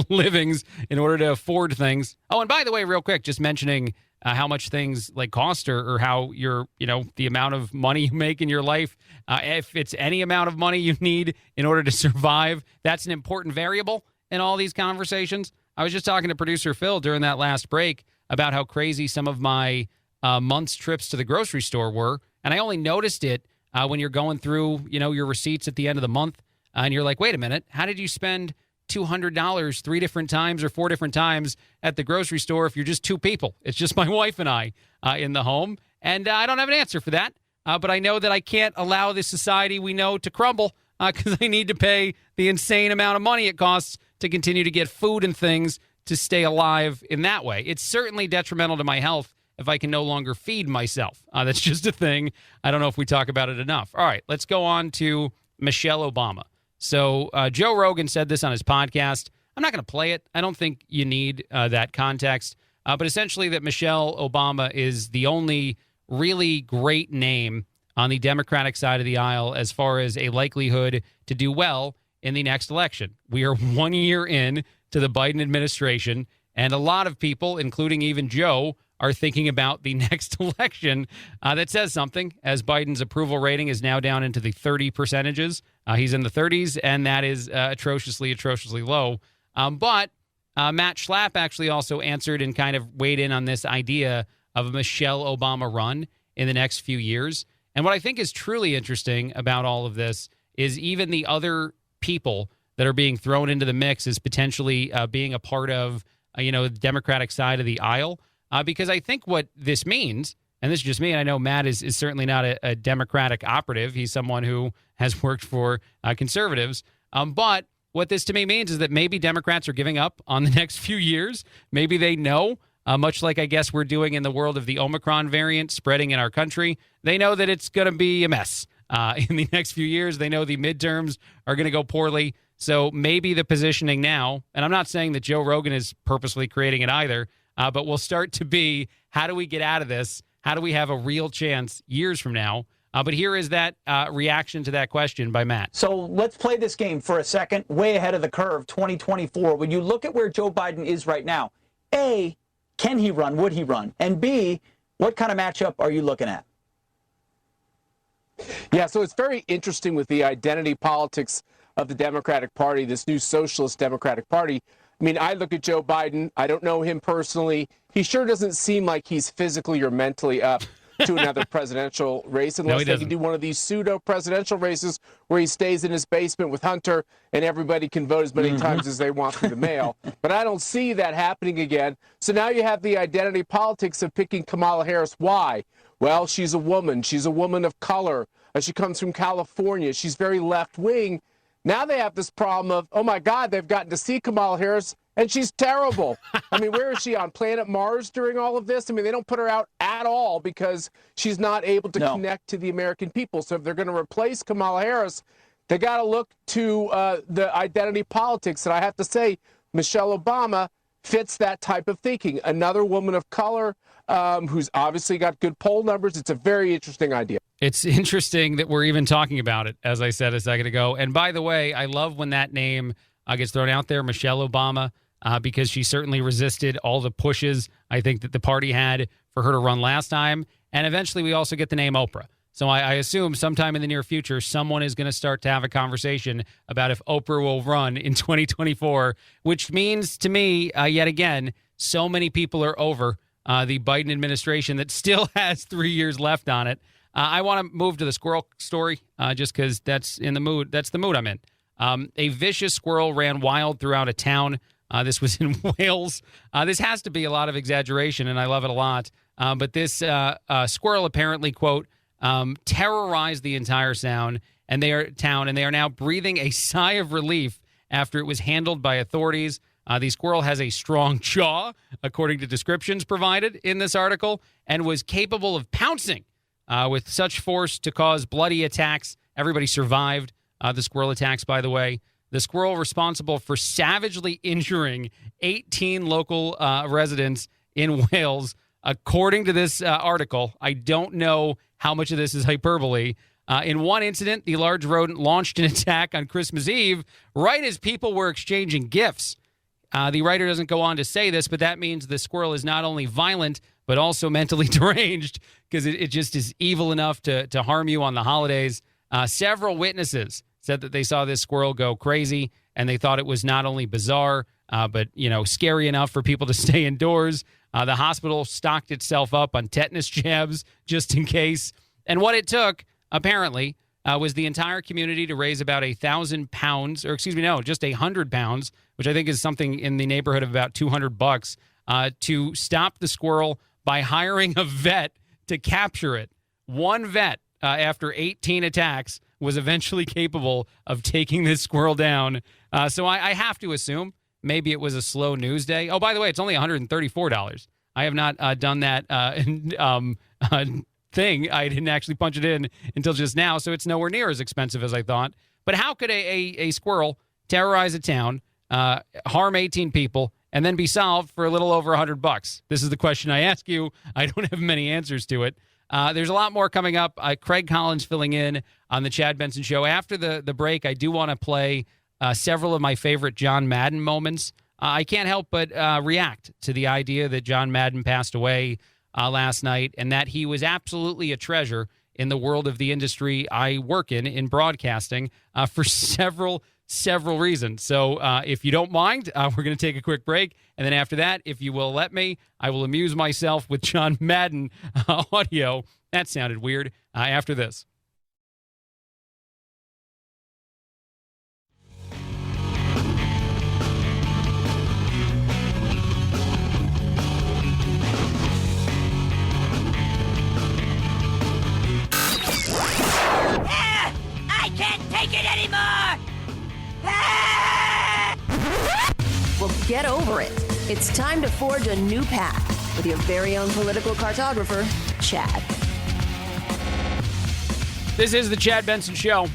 livings in order to afford things. Oh, and by the way, real quick, just mentioning how much things like cost or how the amount of money you make in your life, if it's any amount of money you need in order to survive, that's an important variable in all these conversations. I was just talking to producer Phil during that last break about how crazy some of my month's trips to the grocery store were. And I only noticed it when you're going through, your receipts at the end of the month. And you're like, wait a minute, how did you spend $200 3 different times or 4 different times at the grocery store if you're just 2 people? It's just my wife and I in the home. And I don't have an answer for that. But I know that I can't allow the society we know to crumble because I need to pay the insane amount of money it costs to continue to get food and things to stay alive in that way. It's certainly detrimental to my health if I can no longer feed myself. That's just a thing. I don't know if we talk about it enough. All right, let's go on to Michelle Obama. So Joe Rogan said this on his podcast. I'm not going to play it. I don't think you need that context. But essentially that Michelle Obama is the only really great name on the Democratic side of the aisle as far as a likelihood to do well in the next election. We are 1 year in to the Biden administration, and a lot of people, including even Joe, are thinking about the next election. That says something, as Biden's approval rating is now down into the 30 percentages. He's in the 30s, and that is atrociously low. But Matt Schlapp actually also answered and kind of weighed in on this idea of a Michelle Obama run in the next few years. And what I think is truly interesting about all of this is even the other people that are being thrown into the mix as potentially being a part of, the Democratic side of the aisle. Because I think what this means, and this is just me, and I know Matt is certainly not a Democratic operative. He's someone who has worked for conservatives. But what this to me means is that maybe Democrats are giving up on the next few years. Maybe they know, much like I guess we're doing in the world of the Omicron variant spreading in our country, they know that it's going to be a mess in the next few years. They know the midterms are going to go poorly. So maybe the positioning now, and I'm not saying that Joe Rogan is purposely creating it either, but will start to be, how do we get out of this? How do we have a real chance years from now? But here is that reaction to that question by Matt. So let's play this game for a second, way ahead of the curve, 2024. When you look at where Joe Biden is right now, A, can he run? Would he run? And B, what kind of matchup are you looking at? Yeah, so it's very interesting with the identity politics of the Democratic Party, this new socialist Democratic Party. I mean, I look at Joe Biden. I don't know him personally. He sure doesn't seem like he's physically or mentally up to another presidential race unless they can do one of these pseudo-presidential races where he stays in his basement with Hunter and everybody can vote as many times as they want through the mail. But I don't see that happening again. So now you have the identity politics of picking Kamala Harris. Why? Well, she's a woman. She's a woman of color. She comes from California. She's very left-wing. Now they have this problem of, oh, my God, they've gotten to see Kamala Harris, and she's terrible. I mean, where is she, on planet Mars during all of this? I mean, they don't put her out at all because she's not able to connect to the American people. So if they're going to replace Kamala Harris, they got to look to the identity politics. And I have to say, Michelle Obama fits that type of thinking. Another woman of color who's obviously got good poll numbers. It's a very interesting idea. It's interesting that we're even talking about it, as I said a second ago. And by the way, I love when that name gets thrown out there, Michelle Obama, because she certainly resisted all the pushes I think that the party had for her to run last time. And eventually we also get the name Oprah. So I assume sometime in the near future, someone is going to start to have a conversation about if Oprah will run in 2024, which means to me, yet again, so many people are over the Biden administration that still has 3 years left on it. I want to move to the squirrel story just because that's in the mood. That's the mood I'm in. A vicious squirrel ran wild throughout a town. This was in Wales. This has to be a lot of exaggeration, and I love it a lot. But this squirrel apparently, quote, terrorized the entire town, and they are now breathing a sigh of relief after it was handled by authorities. The squirrel has a strong jaw, according to descriptions provided in this article, and was capable of pouncing with such force to cause bloody attacks. Everybody survived the squirrel attacks, by the way. The squirrel responsible for savagely injuring 18 local residents in Wales, according to this article. I don't know how much of this is hyperbole. In one incident, the large rodent launched an attack on Christmas Eve right as people were exchanging gifts. The writer doesn't go on to say this, but that means the squirrel is not only violent, but also mentally deranged because it just is evil enough to harm you on the holidays. Several witnesses said that they saw this squirrel go crazy, and they thought it was not only bizarre, but, scary enough for people to stay indoors. The hospital stocked itself up on tetanus jabs just in case. And what it took, apparently, was the entire community to raise about £1,000, or excuse me, no, just £100, which I think is something in the neighborhood of about $200, to stop the squirrel by hiring a vet to capture it. One vet, after 18 attacks, was eventually capable of taking this squirrel down. So I have to assume maybe it was a slow news day. Oh, by the way, it's only $134. I have not done that thing. I didn't actually punch it in until just now, so it's nowhere near as expensive as I thought. But how could a squirrel terrorize a town, harm 18 people, and then be solved for a little over $100? This is the question I ask you. I don't have many answers to it. There's a lot more coming up. Craig Collins filling in on the Chad Benson Show. After the break, I do want to play several of my favorite John Madden moments. I can't help but react to the idea that John Madden passed away last night and that he was absolutely a treasure in the world of the industry I work in broadcasting, for several reasons. So if you don't mind, we're going to take a quick break. And then after that, if you will let me, I will amuse myself with John Madden audio. That sounded weird. After this. I can't take it anymore! Well, get over it. It's time to forge a new path with your very own political cartographer, Chad. This is the Chad Benson Show.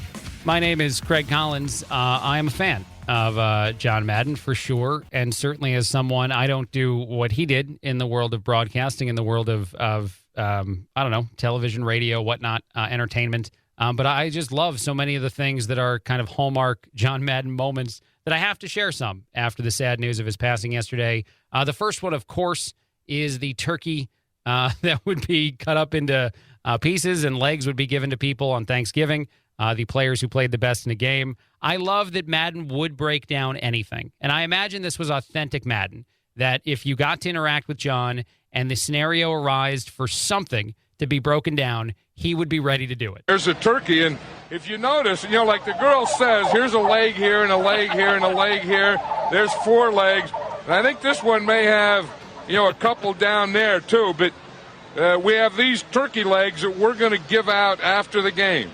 My name is Craig Collins. I am a fan of John Madden for sure, and certainly as someone, I don't do what he did in the world of broadcasting, in the world of I don't know, television, radio, whatnot, entertainment. But I just love so many of the things that are kind of hallmark John Madden moments that I have to share some after the sad news of his passing yesterday. The first one, of course, is the turkey that would be cut up into pieces and legs would be given to people on Thanksgiving, the players who played the best in the game. I love that Madden would break down anything. And I imagine this was authentic Madden, that if you got to interact with John and the scenario arised for something to be broken down, he would be ready to do it. There's a turkey, and if you notice, like the girl says, here's a leg here and a leg here and a leg here. There's 4 legs. And I think this one may have, a couple down there too, but we have these turkey legs that we're going to give out after the game.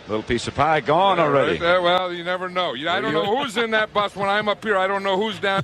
Little piece of pie gone already. Right, well, you never know. I don't know who's in that bus when I'm up here. I don't know who's down.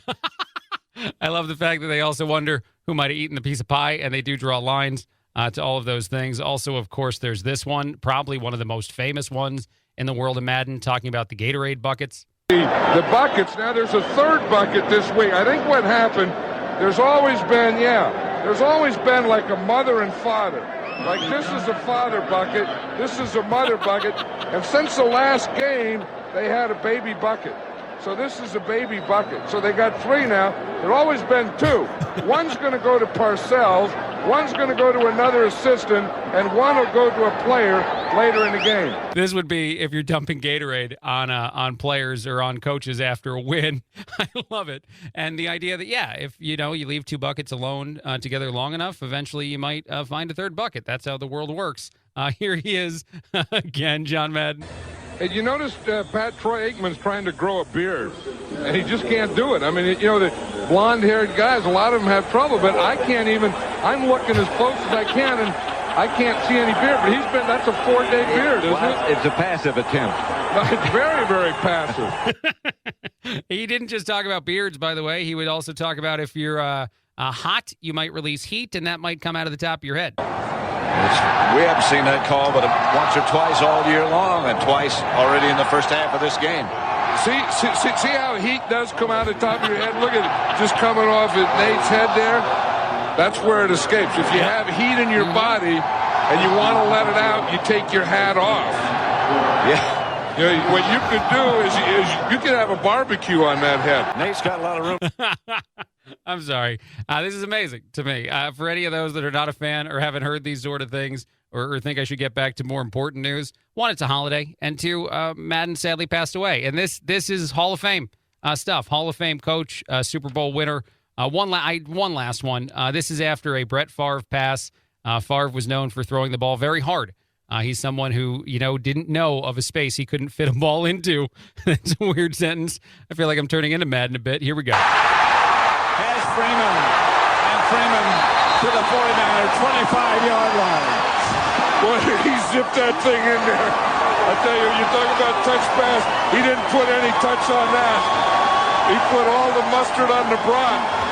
I love the fact that they also wonder who might have eaten the piece of pie, and they do draw lines to all of those things. Also, of course, there's this one, probably one of the most famous ones in the world of Madden, talking about the Gatorade buckets. The buckets, now there's a third bucket this week. I think what happened, there's always been like a mother and father. Like this is a father bucket, this is a mother bucket, and since the last game, they had a baby bucket. So this is a baby bucket. So they got 3 now. There's always been 2. One's going to go to Parcells, one's going to go to another assistant, and one will go to a player later in the game. This would be if you're dumping Gatorade on players or on coaches after a win. I love it. And the idea that, if you leave 2 buckets alone together long enough, eventually you might find a third bucket. That's how the world works. Here he is again, John Madden. And you notice Troy Aikman's trying to grow a beard, and he just can't do it. I mean, the blonde-haired guys, a lot of them have trouble, but I can't even. I'm looking as close as I can, and I can't see any beard. But that's a 4-day beard, isn't it? It's a passive attempt. It's very, very passive. He didn't just talk about beards, by the way. He would also talk about if you're hot, you might release heat, and that might come out of the top of your head. We haven't seen that call but once or twice all year long, and twice already in the first half of this game. See how heat does come out of the top of your head? Look at it just coming off at Nate's head there. That's where it escapes. If you have heat in your body and you want to let it out, you take your hat off. Yeah. What you could do is you could have a barbecue on that head. Nate's got a lot of room. I'm sorry. This is amazing to me. For any of those that are not a fan or haven't heard these sort of things or think I should get back to more important news, 1, it's a holiday, and 2, Madden sadly passed away. And this is Hall of Fame stuff. Hall of Fame coach, Super Bowl winner. One last one. This is after a Brett Favre pass. Favre was known for throwing the ball very hard. He's someone who, didn't know of a space he couldn't fit a ball into. That's a weird sentence. I feel like I'm turning into Madden a bit. Here we go. Has Freeman, and Freeman to the 49er 25-yard line. Boy, did he zip that thing in there. I tell you, you talk about touch pass. He didn't put any touch on that. He put all the mustard on the brat.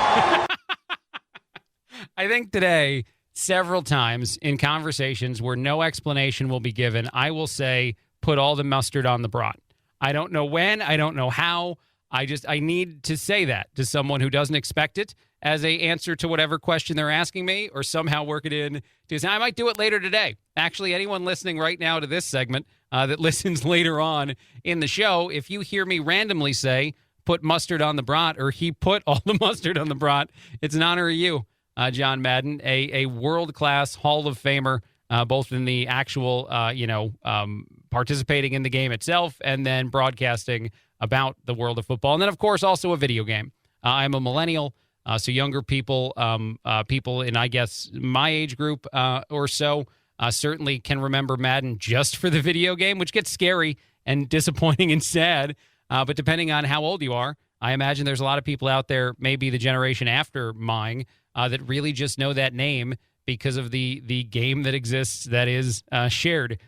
I think today, several times in conversations where no explanation will be given, I will say, put all the mustard on the brat. I don't know when. I don't know how. I need to say that to someone who doesn't expect it as a answer to whatever question they're asking me, or somehow work it in. I might do it later today. Actually, anyone listening right now to this segment that listens later on in the show, if you hear me randomly say, put mustard on the brat, or he put all the mustard on the brat, it's an honor of you, John Madden, a world-class Hall of Famer, both in the actual, participating in the game itself and then broadcasting about the world of football. And then, of course, also a video game. I'm a millennial, so younger people, people in, I guess, my age group or so, certainly can remember Madden just for the video game, which gets scary and disappointing and sad. But depending on how old you are, I imagine there's a lot of people out there, maybe the generation after mine, that really just know that name because of the game that exists that is shared,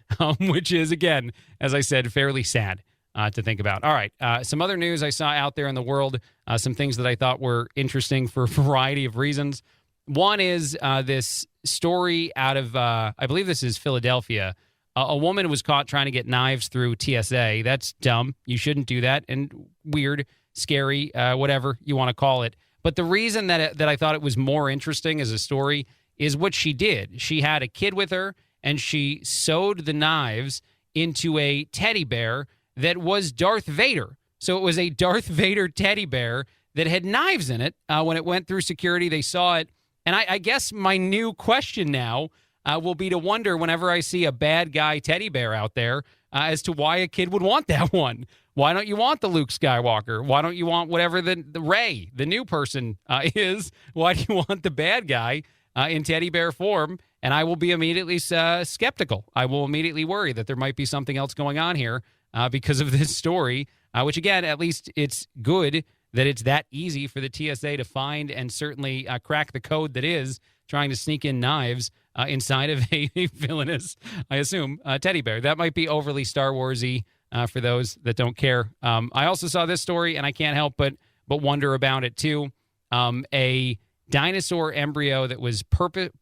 which is, again, as I said, fairly sad to think about. All right, some other news I saw out there in the world, some things that I thought were interesting for a variety of reasons. One is this story out of, I believe this is Philadelphia. A woman was caught trying to get knives through TSA. That's dumb. You shouldn't do that. And weird, scary, whatever you want to call it. But the reason that I thought it was more interesting as a story is what she did. She had a kid with her, and she sewed the knives into a teddy bear that was Darth Vader. So it was a Darth Vader teddy bear that had knives in it. When it went through security, they saw it. And I guess my new question now will be to wonder whenever I see a bad guy teddy bear out there as to why a kid would want that one. Why don't you want the Luke Skywalker? Why don't you want whatever the Rey, the new person, is? Why do you want the bad guy in teddy bear form? And I will be immediately skeptical. I will immediately worry that there might be something else going on here because of this story, which, again, at least it's good that it's that easy for the TSA to find and certainly crack the code that is trying to sneak in knives inside of a villainous, I assume, teddy bear. That might be overly Star Wars-y for those that don't care. I also saw this story, and I can't help but wonder about it, too. A dinosaur embryo that was perfectly,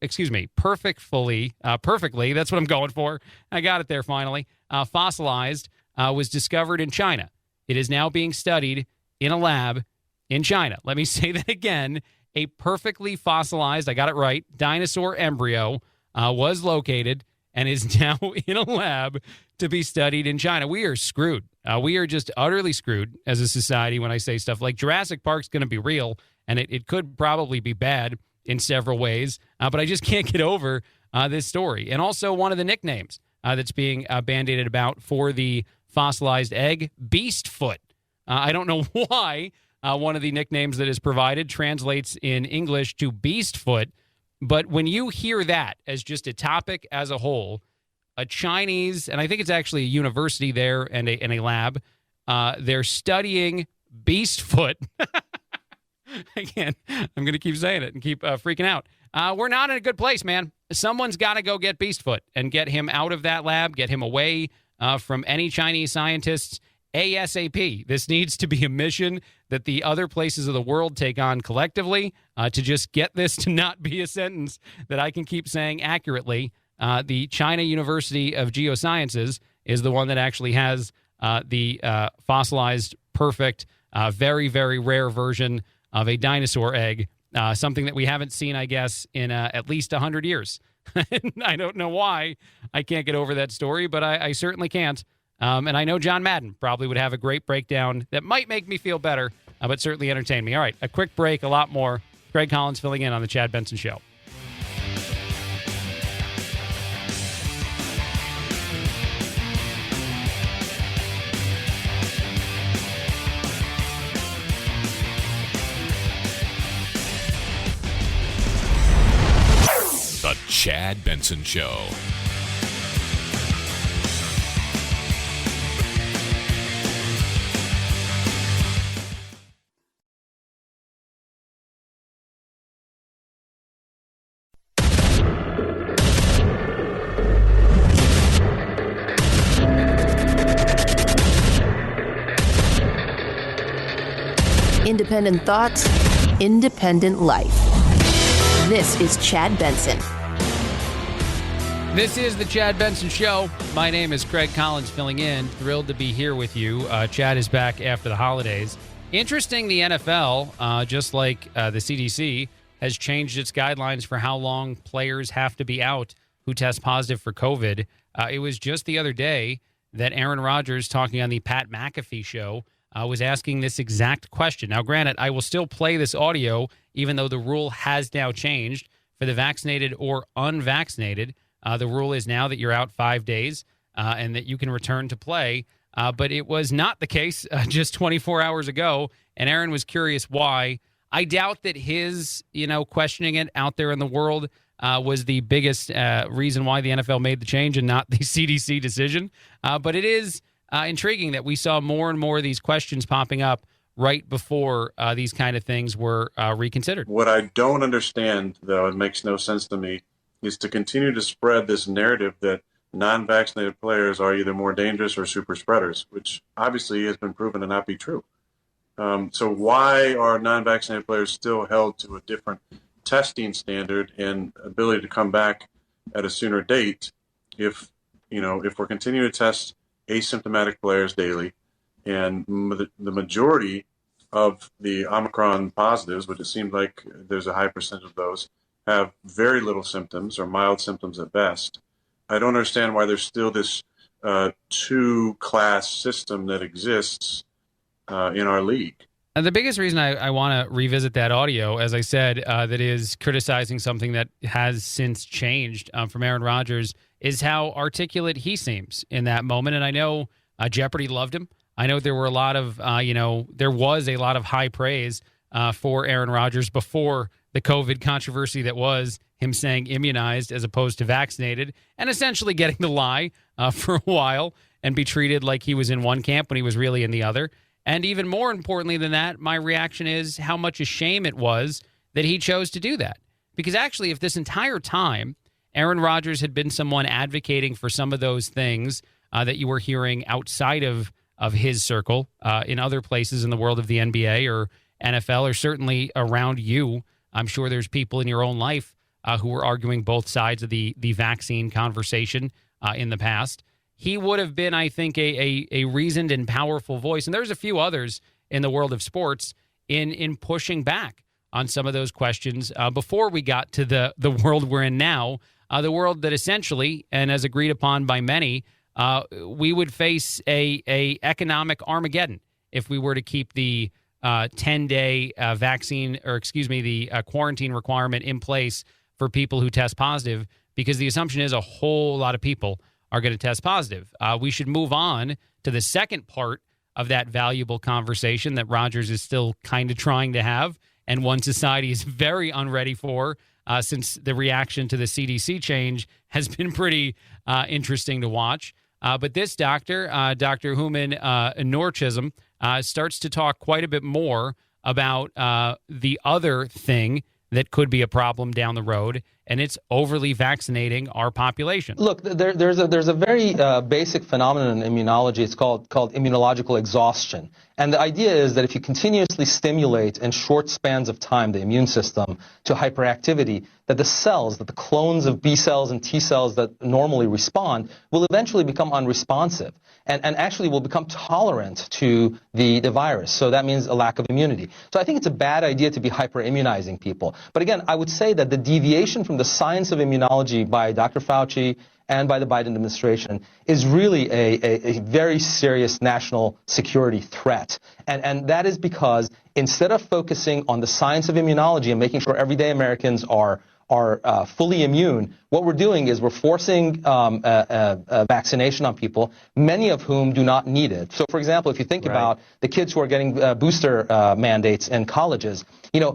that's what I'm going for. I got it there finally. Fossilized, was discovered in China. It is now being studied in a lab in China. Let me say that again. A perfectly fossilized, I got it right, dinosaur embryo was located and is now in a lab to be studied in China. We are screwed. We are just utterly screwed as a society when I say stuff like Jurassic Park's going to be real, and it could probably be bad in several ways, but I just can't get over this story. And also one of the nicknames that's being bandied about for the fossilized egg, Beastfoot. I don't know why one of the nicknames that is provided translates in English to Beastfoot, but when you hear that as just a topic as a whole, a Chinese, and I think it's actually a university there and a lab, they're studying Beastfoot. Again, I'm going to keep saying it and keep freaking out. We're not in a good place, man. Someone's got to go get Beastfoot and get him out of that lab, get him away from any Chinese scientists ASAP. This needs to be a mission that the other places of the world take on collectively to just get this to not be a sentence that I can keep saying accurately. The China University of Geosciences is the one that actually has the fossilized, perfect, very, very rare version of a dinosaur egg, something that we haven't seen, I guess, in at least 100 years. I don't know why I can't get over that story, but I certainly can't. And I know John Madden probably would have a great breakdown that might make me feel better, but certainly entertain me. All right, a quick break, a lot more. Greg Collins filling in on the Chad Benson Show. The Chad Benson Show. Independent thoughts, independent life. This is Chad Benson. This is the Chad Benson Show. My name is Craig Collins filling in. Thrilled to be here with you. Chad is back after the holidays. Interesting, the NFL, just like the CDC, has changed its guidelines for how long players have to be out who test positive for COVID. It was just the other day that Aaron Rodgers, talking on the Pat McAfee show, was asking this exact question. Now, granted, I will still play this audio, even though the rule has now changed for the vaccinated or unvaccinated. The rule is now that you're out 5 days and that you can return to play. But it was not the case just 24 hours ago. And Aaron was curious why. I doubt that his, questioning it out there in the world was the biggest reason why the NFL made the change and not the CDC decision. But it is intriguing that we saw more and more of these questions popping up right before these kind of things were reconsidered. What I don't understand, though, it makes no sense to me, is to continue to spread this narrative that non-vaccinated players are either more dangerous or super spreaders, which obviously has been proven to not be true. So why are non-vaccinated players still held to a different testing standard and ability to come back at a sooner date if we're continuing to test asymptomatic players daily and the majority of the Omicron positives, which it seems like there's a high percentage of those, have very little symptoms or mild symptoms at best. I don't understand why there's still this two-class system that exists in our league. And the biggest reason I want to revisit that audio, as I said, that is criticizing something that has since changed from Aaron Rodgers, is how articulate he seems in that moment. And I know Jeopardy loved him. I know there were a lot of, there was a lot of high praise for Aaron Rodgers before the COVID controversy that was him saying immunized as opposed to vaccinated and essentially getting the lie for a while and be treated like he was in one camp when he was really in the other. And even more importantly than that, my reaction is how much a shame it was that he chose to do that. Because actually, if this entire time Aaron Rodgers had been someone advocating for some of those things that you were hearing outside of his circle in other places in the world of the NBA or NFL or certainly around you, I'm sure there's people in your own life who were arguing both sides of the vaccine conversation in the past. He would have been, I think, a reasoned and powerful voice. And there's a few others in the world of sports in pushing back on some of those questions before we got to the world we're in now, the world that essentially, and as agreed upon by many, we would face a economic Armageddon if we were to keep the 10-day the quarantine requirement in place for people who test positive, because the assumption is a whole lot of people are going to test positive. We should move on to the second part of that valuable conversation that Rodgers is still kind of trying to have, and one society is very unready for, since the reaction to the CDC change has been pretty interesting to watch. But this doctor, Dr. Hooman Norchism, starts to talk quite a bit more about the other thing that could be a problem down the road, and it's overly vaccinating our population. Look, there's a very basic phenomenon in immunology. It's called immunological exhaustion. And the idea is that if you continuously stimulate in short spans of time the immune system to hyperactivity, that the cells, that the clones of B cells and T cells that normally respond will eventually become unresponsive and actually will become tolerant to the virus. So that means a lack of immunity. So I think it's a bad idea to be hyper-immunizing people. But again, I would say that the deviation from the science of immunology by Dr. Fauci and by the Biden administration is really a very serious national security threat. And that is because instead of focusing on the science of immunology and making sure everyday Americans are fully immune, what we're doing is we're forcing vaccination on people, many of whom do not need it. So, for example, if you think about the kids who are getting booster mandates in colleges,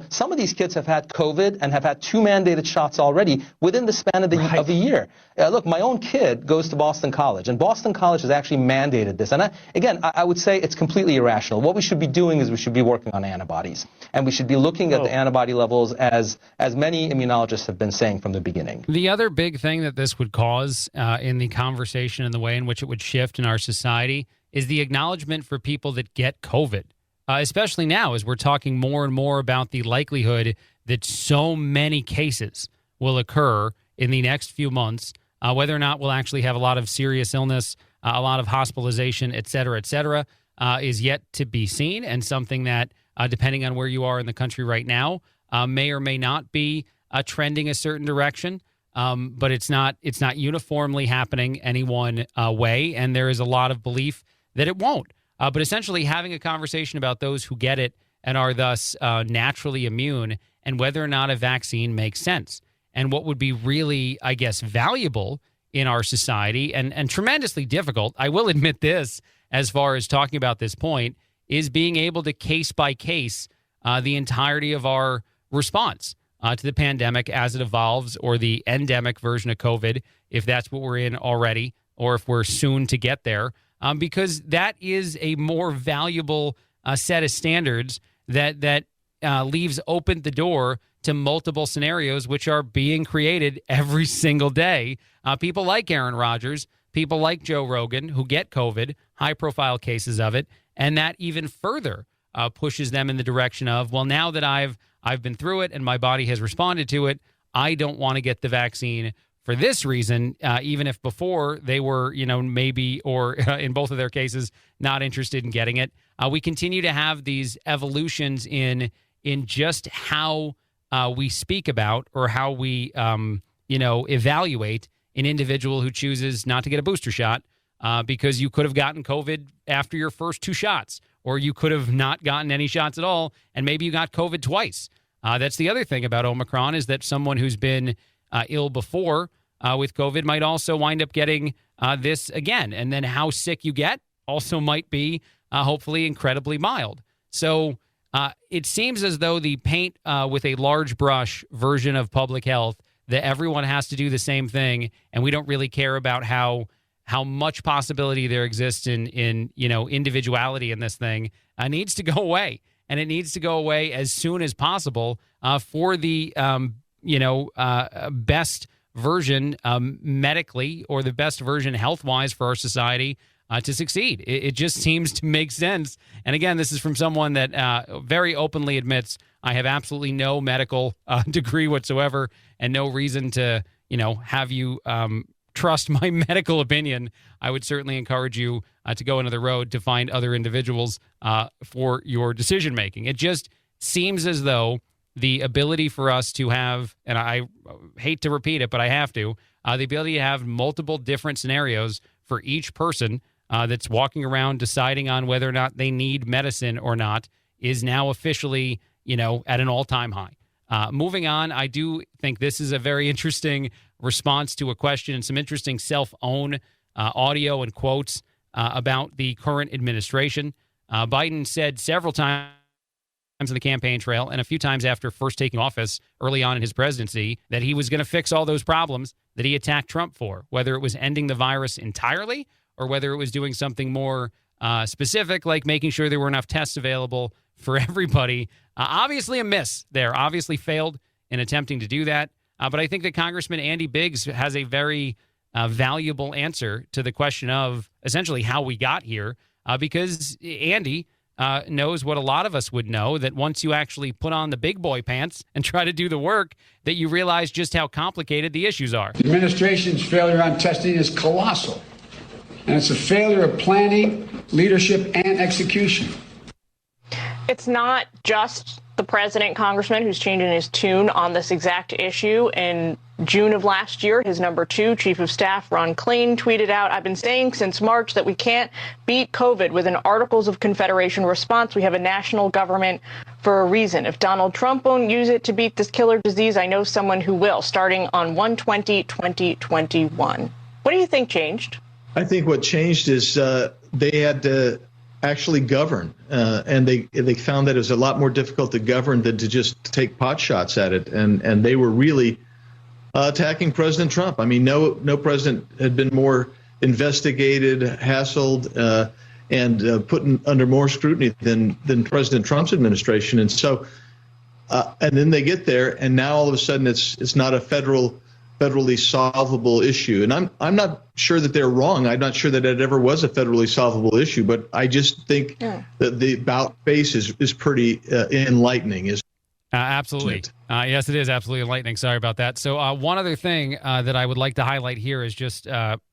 some of these kids have had COVID and have had 2 mandated shots already within the span of a year. Look, my own kid goes to Boston College, and Boston College has actually mandated this. And I would say it's completely irrational. What we should be doing is we should be working on antibodies, and we should be looking at the antibody levels as many immunologists have been saying from the beginning. The other big thing that this would cause in the conversation and the way in which it would shift in our society is the acknowledgement for people that get COVID. especially now as we're talking more and more about the likelihood that so many cases will occur in the next few months, whether or not we'll actually have a lot of serious illness, a lot of hospitalization, et cetera, is yet to be seen, and something that, depending on where you are in the country right now, may or may not be trending a certain direction. But it's not uniformly happening any one way, and there is a lot of belief that it won't. But essentially having a conversation about those who get it and are thus naturally immune, and whether or not a vaccine makes sense. And what would be really, I guess, valuable in our society and tremendously difficult, I will admit this, as far as talking about this point, is being able to case by case the entirety of our response to the pandemic as it evolves, or the endemic version of COVID, if that's what we're in already, or if we're soon to get there, because that is a more valuable set of standards that leaves open the door to multiple scenarios which are being created every single day. People like Aaron Rodgers, people like Joe Rogan, who get COVID, high-profile cases of it, and that even further pushes them in the direction of, well, now that I've been through it and my body has responded to it, I don't want to get the vaccine for this reason, even if before they were, maybe, or in both of their cases, not interested in getting it. We continue to have these evolutions in just how we speak about, or how we, evaluate an individual who chooses not to get a booster shot, because you could have gotten COVID after your first 2 shots, or you could have not gotten any shots at all, and maybe you got COVID twice. That's the other thing about Omicron, is that someone who's been ill before with COVID might also wind up getting this again. And then how sick you get also might be hopefully incredibly mild. So it seems as though the paint with a large brush version of public health, that everyone has to do the same thing, and we don't really care about how much possibility there exists in individuality in this thing, needs to go away. And it needs to go away as soon as possible for the best version medically, or the best version health-wise for our society to succeed. It just seems to make sense. And again, this is from someone that very openly admits, I have absolutely no medical degree whatsoever, and no reason to have you trust my medical opinion. I would certainly encourage you to go another road to find other individuals for your decision making. It just seems as though the ability for us to have, and I hate to repeat it, but I have to, the ability to have multiple different scenarios for each person that's walking around deciding on whether or not they need medicine or not is now officially, at an all-time high. Moving on, I do think this is a very interesting response to a question, and some interesting self-own audio and quotes about the current administration. Biden said several times in the campaign trail, and a few times after first taking office early on in his presidency, that he was going to fix all those problems that he attacked Trump for, whether it was ending the virus entirely, or whether it was doing something more specific, like making sure there were enough tests available for everybody. Obviously a miss there, obviously failed in attempting to do that. But I think that Congressman Andy Biggs has a very valuable answer to the question of essentially how we got here, because Andy knows what a lot of us would know, that once you actually put on the big boy pants and try to do the work, that you realize just how complicated the issues are. The administration's failure on testing is colossal, and it's a failure of planning, leadership, and execution. It's not just the president, Congressman, who's changing his tune on this exact issue. In June of last year, his number 2 chief of staff, Ron Klain, tweeted out, I've been saying since March that we can't beat COVID with an Articles of Confederation response. We have a national government for a reason. If Donald Trump won't use it to beat this killer disease, I know someone who will, starting on 1/20/2021. What do you think changed? I think what changed is they had to actually govern, and they found that it was a lot more difficult to govern than to just take pot shots at it, and they were really attacking President Trump. I mean, no president had been more investigated, hassled, and put under more scrutiny than President Trump's administration. And so, and then they get there, and now all of a sudden it's not a federal federally solvable issue. And I'm not sure that they're wrong. I'm not sure that it ever was a federally solvable issue, but I just think that the about face is pretty enlightening. Absolutely. Yes, it is absolutely enlightening. Sorry about that. So one other thing that I would like to highlight here is just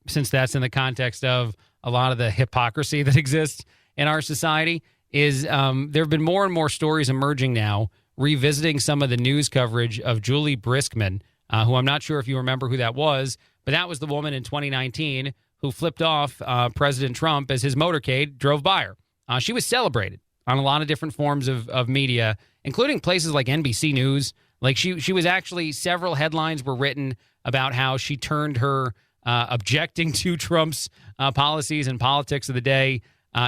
since that's in the context of a lot of the hypocrisy that exists in our society is there have been more and more stories emerging now revisiting some of the news coverage of Julie Briskman, who I'm not sure if you remember who that was, but that was the woman in 2019 who flipped off President Trump as his motorcade drove by her. She was celebrated on a lot of different forms of media, including places like NBC News. Like she was actually, several headlines were written about how she turned her objecting to Trump's policies and politics of the day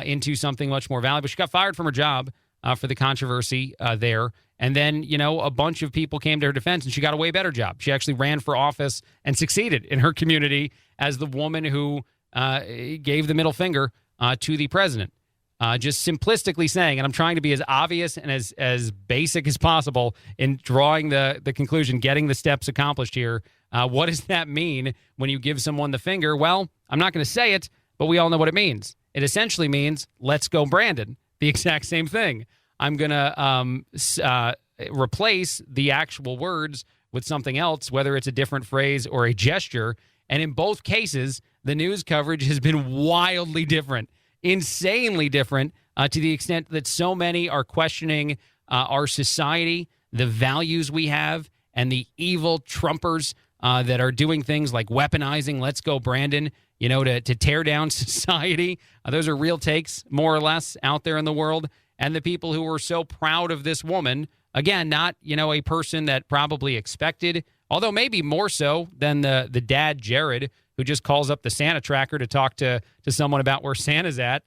into something much more valuable. She got fired from her job for the controversy there. And then, a bunch of people came to her defense and she got a way better job. She actually ran for office and succeeded in her community as the woman who gave the middle finger to the president. Just simplistically saying, and I'm trying to be as obvious and as basic as possible in drawing the conclusion, getting the steps accomplished here. What does that mean when you give someone the finger? Well, I'm not going to say it, but we all know what it means. It essentially means, let's go, Brandon. The exact same thing. I'm going to replace the actual words with something else, whether it's a different phrase or a gesture. And in both cases, the news coverage has been wildly different, insanely different, to the extent that so many are questioning our society, the values we have, and the evil Trumpers that are doing things like weaponizing Let's Go Brandon, to tear down society. Those are real takes, more or less, out there in the world. And the people who were so proud of this woman, again, not, a person that probably expected, although maybe more so than the dad, Jared, who just calls up the Santa tracker to talk to someone about where Santa's at.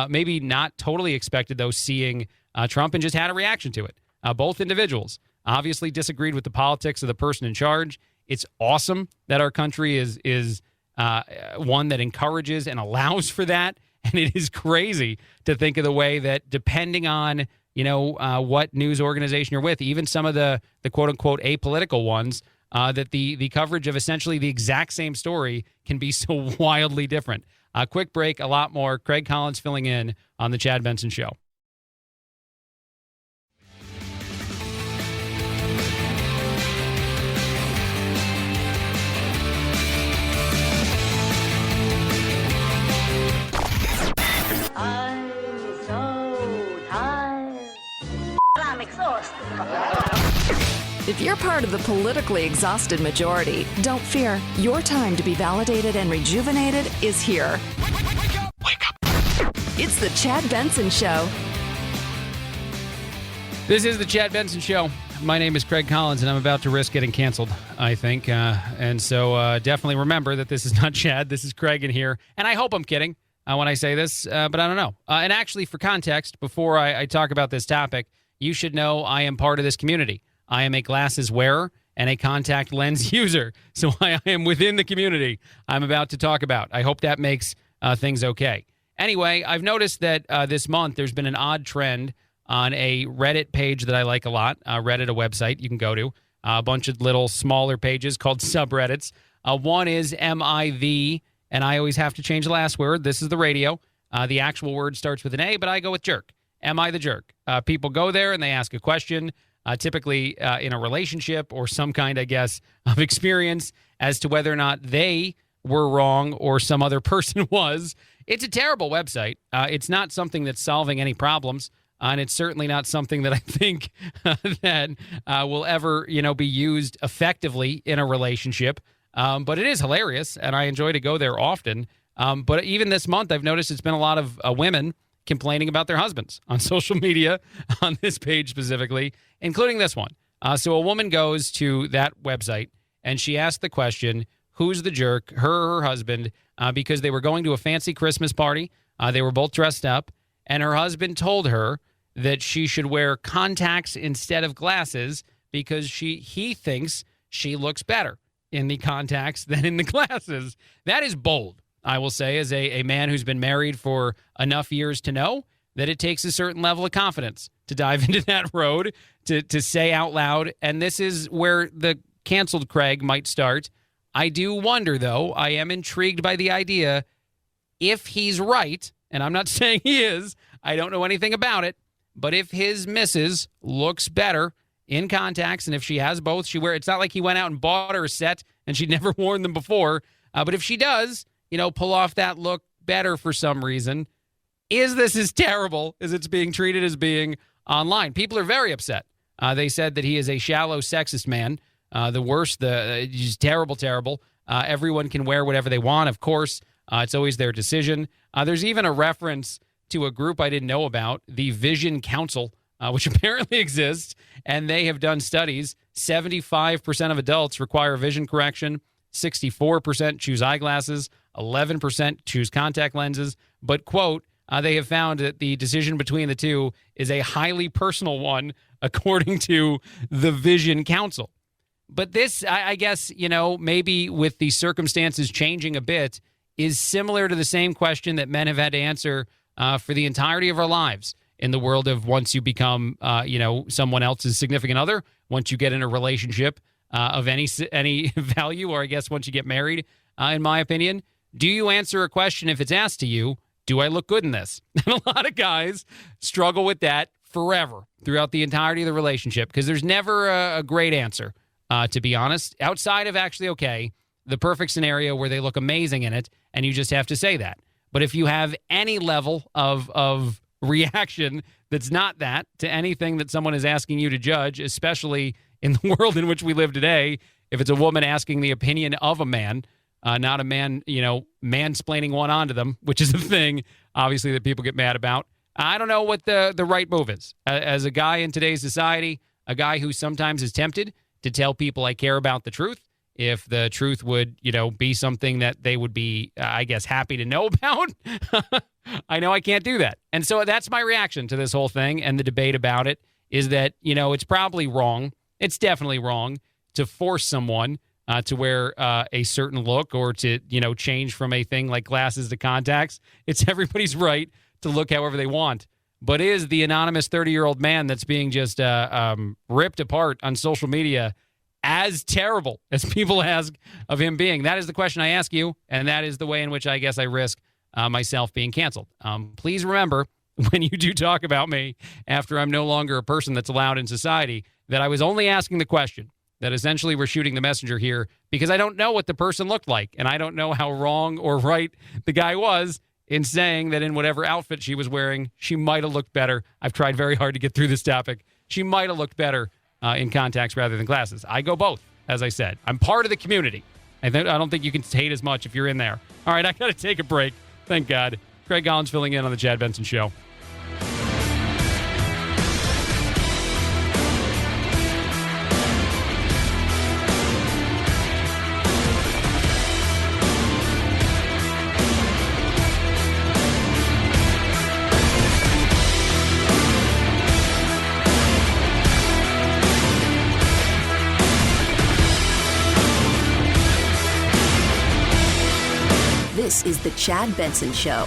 Maybe not totally expected, though, seeing Trump and just had a reaction to it. Both individuals obviously disagreed with the politics of the person in charge. It's awesome that our country is one that encourages and allows for that. And it is crazy to think of the way that, depending on, what news organization you're with, even some of the quote unquote apolitical ones, that the coverage of essentially the exact same story can be so wildly different. Quick break, a lot more. Craig Collins filling in on the Chad Benson Show. I'm so tired. I'm exhausted. If you're part of the politically exhausted majority, don't fear. Your time to be validated and rejuvenated is here. Wake up. It's the Chad Benson Show. This is the Chad Benson Show. My name is Craig Collins, and I'm about to risk getting canceled, I think. And so definitely remember that this is not Chad. This is Craig in here. And I hope I'm kidding when I say this, but I don't know. And actually, for context, before I talk about this topic, you should know I am part of this community. I am a glasses wearer and a contact lens user, so I am within the community I'm about to talk about. I hope that makes things okay. Anyway, I've noticed that this month there's been an odd trend on a Reddit page that I like a lot. Reddit, a website you can go to. A bunch of little smaller pages called subreddits. One is MIV, and I always have to change the last word. This is the radio. The actual word starts with an A, but I go with jerk. Am I the jerk? People go there and they ask a question, typically in a relationship or some kind, I guess, of experience as to whether or not they were wrong or some other person was. It's a terrible website. It's not something that's solving any problems. And it's certainly not something that I think that will ever, be used effectively in a relationship. But it is hilarious, and I enjoy to go there often. But even this month, I've noticed it's been a lot of women complaining about their husbands on social media, on this page specifically, including this one. So a woman goes to that website, and she asked the question, who's the jerk, her or her husband, because they were going to a fancy Christmas party. They were both dressed up, and her husband told her that she should wear contacts instead of glasses because he thinks she looks better in the contacts than in the glasses. That is bold, I will say, as a man who's been married for enough years to know that it takes a certain level of confidence to dive into that road, to say out loud. And this is where the canceled Craig might start. I do wonder, though, I am intrigued by the idea, if he's right, and I'm not saying he is, I don't know anything about it, but if his missus looks better in contacts, and if she has both, it's not like he went out and bought her a set and she'd never worn them before, but if she does, pull off that look better for some reason, is this as terrible as it's being treated as being online? People are very upset. They said that he is a shallow, sexist man. The worst, just terrible, terrible. Everyone can wear whatever they want, of course. It's always their decision. There's even a reference to a group I didn't know about, the Vision Council, which apparently exists, and they have done studies. 75% of adults require vision correction. 64% choose eyeglasses. 11% choose contact lenses. But, quote, they have found that the decision between the two is a highly personal one, according to the Vision Council. But this, I guess, maybe with the circumstances changing a bit, is similar to the same question that men have had to answer for the entirety of our lives in the world of once you become, someone else's significant other, once you get in a relationship of any value, or I guess once you get married, in my opinion. Do you answer a question if it's asked to you, do I look good in this? And a lot of guys struggle with that forever throughout the entirety of the relationship because there's never a great answer, to be honest, outside of actually, okay, the perfect scenario where they look amazing in it, and you just have to say that. But if you have any level of reaction that's not that to anything that someone is asking you to judge, especially in the world in which we live today, if it's a woman asking the opinion of a man, not a man, mansplaining one onto them, which is a thing, obviously, that people get mad about. I don't know what the right move is. As a guy in today's society, a guy who sometimes is tempted to tell people I care about the truth, if the truth would, be something that they would be, I guess, happy to know about. I know I can't do that. And so that's my reaction to this whole thing and the debate about it is that, it's probably wrong. It's definitely wrong to force someone to wear a certain look or to, change from a thing like glasses to contacts. It's everybody's right to look however they want. But is the anonymous 30-year-old man that's being just ripped apart on social media as terrible as people ask of him being? That is the question I ask you, and that is the way in which I guess I risk myself being canceled. Please remember, when you do talk about me after I'm no longer a person that's allowed in society, that I was only asking the question, that essentially we're shooting the messenger here because I don't know what the person looked like, and I don't know how wrong or right the guy was in saying that in whatever outfit she was wearing, she might have looked better. I've tried very hard to get through this topic. She might have looked better in contacts rather than glasses. I go both, as I said. I'm part of the community. I don't think you can hate as much if you're in there. All right, I got to take a break. Thank God. Craig Collins filling in on the Chad Benson Show. This is the Chad Benson Show.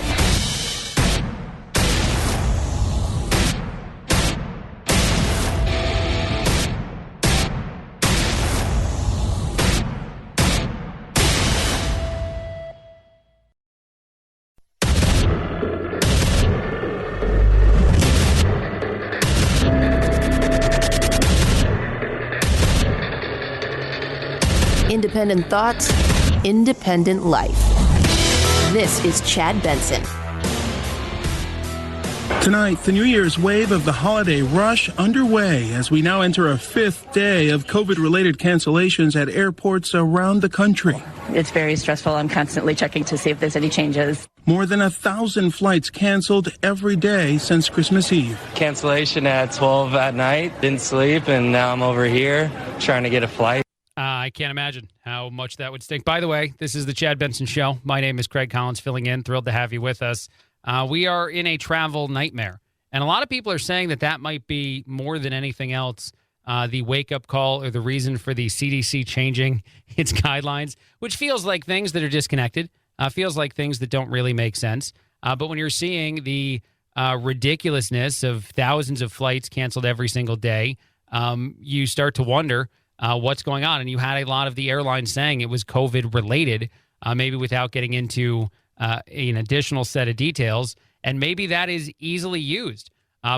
Independent thoughts, independent life. This is Chad Benson. Tonight, the New Year's wave of the holiday rush underway as we now enter a fifth day of COVID-related cancellations at airports around the country. It's very stressful. I'm constantly checking to see if there's any changes. More than 1,000 flights canceled every day since Christmas Eve. Cancellation at 12 at night, didn't sleep, and now I'm over here trying to get a flight. I can't imagine how much that would stink. By the way, this is the Chad Benson Show. My name is Craig Collins filling in. Thrilled to have you with us. We are in a travel nightmare. And a lot of people are saying that might be more than anything else the wake-up call or the reason for the CDC changing its guidelines, which feels like things that are disconnected, feels like things that don't really make sense. But when you're seeing the ridiculousness of thousands of flights canceled every single day, you start to wonder, what's going on. And you had a lot of the airlines saying it was COVID related, maybe without getting into an additional set of details. And maybe that is easily used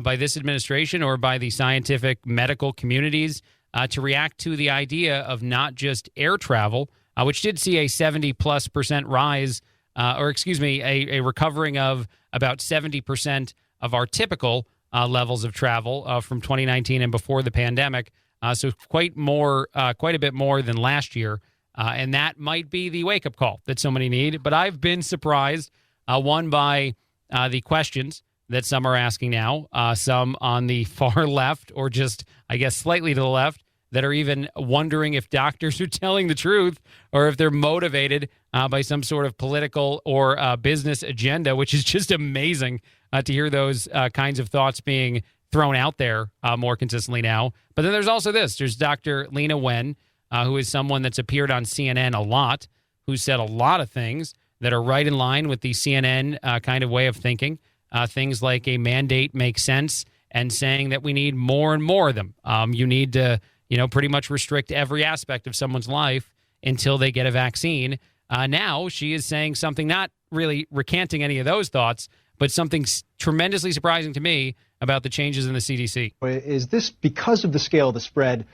by this administration or by the scientific medical communities to react to the idea of not just air travel, which did see a 70+% rise, a recovering of about 70% of our typical levels of travel from 2019 and before the pandemic. So quite a bit more than last year. And that might be the wake-up call that so many need. But I've been surprised, one, by the questions that some are asking now, some on the far left or just, I guess, slightly to the left, that are even wondering if doctors are telling the truth or if they're motivated by some sort of political or business agenda, which is just amazing to hear those kinds of thoughts being thrown out there more consistently now. But then there's also this. There's Dr. Lena Wen, who is someone that's appeared on CNN a lot, who said a lot of things that are right in line with the CNN kind of way of thinking. Things like a mandate makes sense, and saying that we need more and more of them. You need to, pretty much restrict every aspect of someone's life until they get a vaccine. Now she is saying something, not really recanting any of those thoughts, but something tremendously surprising to me about the changes in the CDC. Is this, because of the scale of the spread,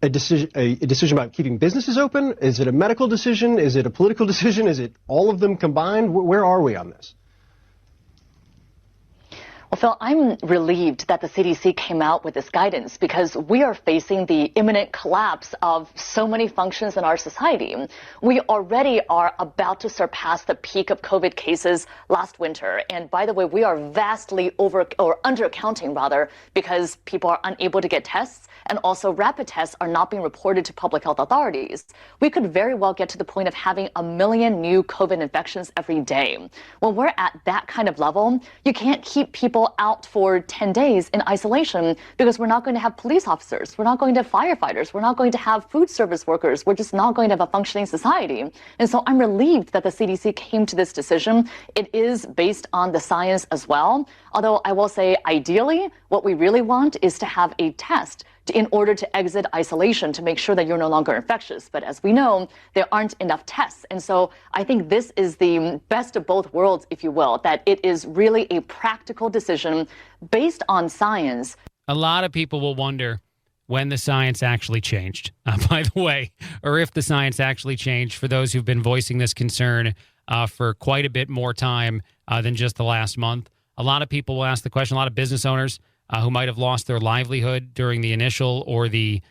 a decision about keeping businesses open? Is it a medical decision? Is it a political decision? Is it all of them combined? Where are we on this? Well, Phil, I'm relieved that the CDC came out with this guidance because we are facing the imminent collapse of so many functions in our society. We already are about to surpass the peak of COVID cases last winter. And by the way, we are vastly undercounting rather, because people are unable to get tests, and also rapid tests are not being reported to public health authorities. We could very well get to the point of having 1 million new COVID infections every day. When we're at that kind of level, you can't keep people out for 10 days in isolation, because we're not going to have police officers, we're not going to have firefighters, we're not going to have food service workers, we're just not going to have a functioning society. And so I'm relieved that the CDC came to this decision. It is based on the science as well. Although I will say, ideally, what we really want is to have a test in order to exit isolation to make sure that you're no longer infectious. But as we know, there aren't enough tests. And so I think this is the best of both worlds, if you will, that it is really a practical decision based on science. A lot of people will wonder when the science actually changed, by the way, or if the science actually changed, for those who've been voicing this concern for quite a bit more time than just the last month. A lot of people will ask the question, a lot of business owners who might have lost their livelihood during the initial or the,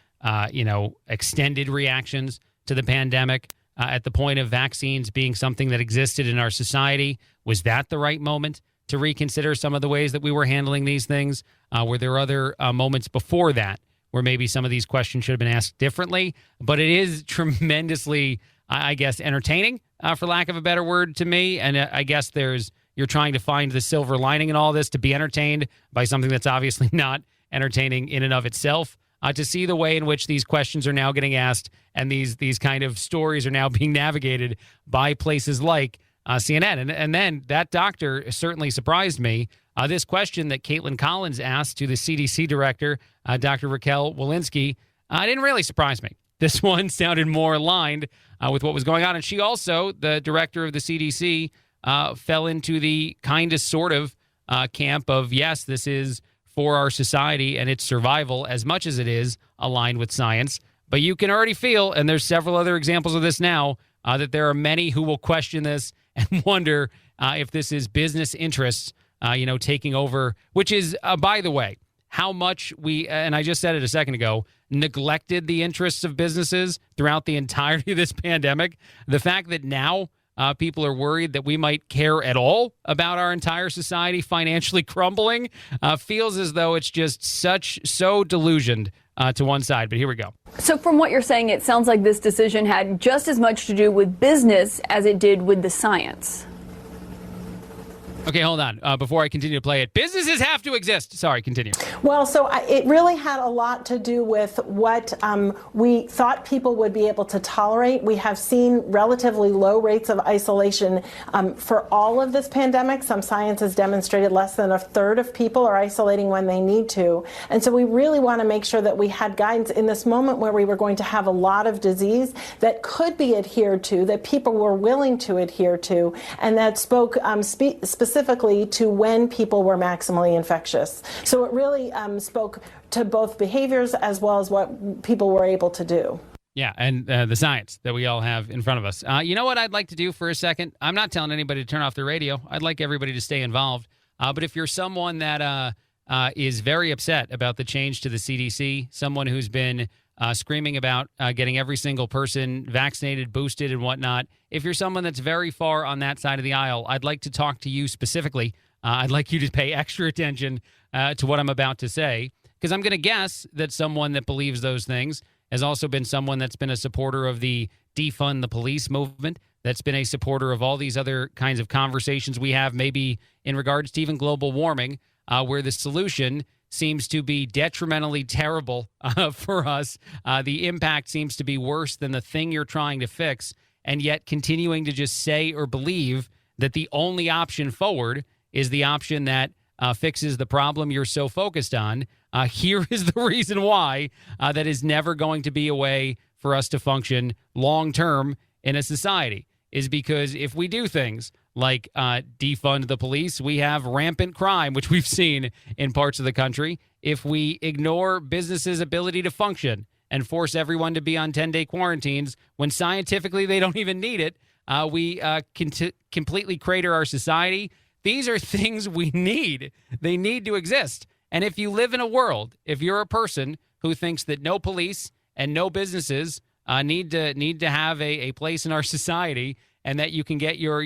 extended reactions to the pandemic at the point of vaccines being something that existed in our society. Was that the right moment to reconsider some of the ways that we were handling these things? Were there other moments before that where maybe some of these questions should have been asked differently? But it is tremendously, I guess, entertaining, for lack of a better word, to me. And I guess you're trying to find the silver lining in all this, to be entertained by something that's obviously not entertaining in and of itself, to see the way in which these questions are now getting asked and these kind of stories are now being navigated by places like CNN. And then that doctor certainly surprised me. This question that Caitlin Collins asked to the CDC director, Dr. Raquel Walensky, didn't really surprise me. This one sounded more aligned with what was going on. And she also, the director of the CDC, fell into the kind of sort of camp of, yes, this is for our society and its survival as much as it is aligned with science. But you can already feel, and there's several other examples of this now, that there are many who will question this and wonder if this is business interests, taking over, which is, by the way, how much we, and I just said it a second ago, neglected the interests of businesses throughout the entirety of this pandemic. The fact that now people are worried that we might care at all about our entire society financially crumbling feels as though it's just so delusioned to one side. But here we go. So from what you're saying, it sounds like this decision had just as much to do with business as it did with the science. Okay, hold on. Before I continue to play it, businesses have to exist. Sorry, continue. Well, so it really had a lot to do with what we thought people would be able to tolerate. We have seen relatively low rates of isolation for all of this pandemic. Some science has demonstrated less than a third of people are isolating when they need to. And so we really want to make sure that we had guidance in this moment where we were going to have a lot of disease that could be adhered to, that people were willing to adhere to, and that spoke specifically to when people were maximally infectious. So it really spoke to both behaviors as well as what people were able to do. Yeah, and the science that we all have in front of us. You know what I'd like to do for a second? I'm not telling anybody to turn off their radio. I'd like everybody to stay involved. But if you're someone that is very upset about the change to the CDC, someone who's been screaming about getting every single person vaccinated, boosted, and whatnot, if you're someone that's very far on that side of the aisle, I'd like to talk to you specifically. I'd like you to pay extra attention to what I'm about to say, because I'm going to guess that someone that believes those things has also been someone that's been a supporter of the defund the police movement, that's been a supporter of all these other kinds of conversations we have, maybe in regards to even global warming, where the solution seems to be detrimentally terrible for us. The impact seems to be worse than the thing you're trying to fix, and yet continuing to just say or believe that the only option forward is the option that fixes the problem you're so focused on. Here is the reason why that is never going to be a way for us to function long-term in a society, is because if we do things like defund the police, we have rampant crime, which we've seen in parts of the country. If we ignore businesses' ability to function and force everyone to be on 10-day quarantines when scientifically they don't even need it, we completely crater our society. These are things we need. They need to exist. And if you live in a world, if you're a person who thinks that no police and no businesses need to have a place in our society, and that you can get your,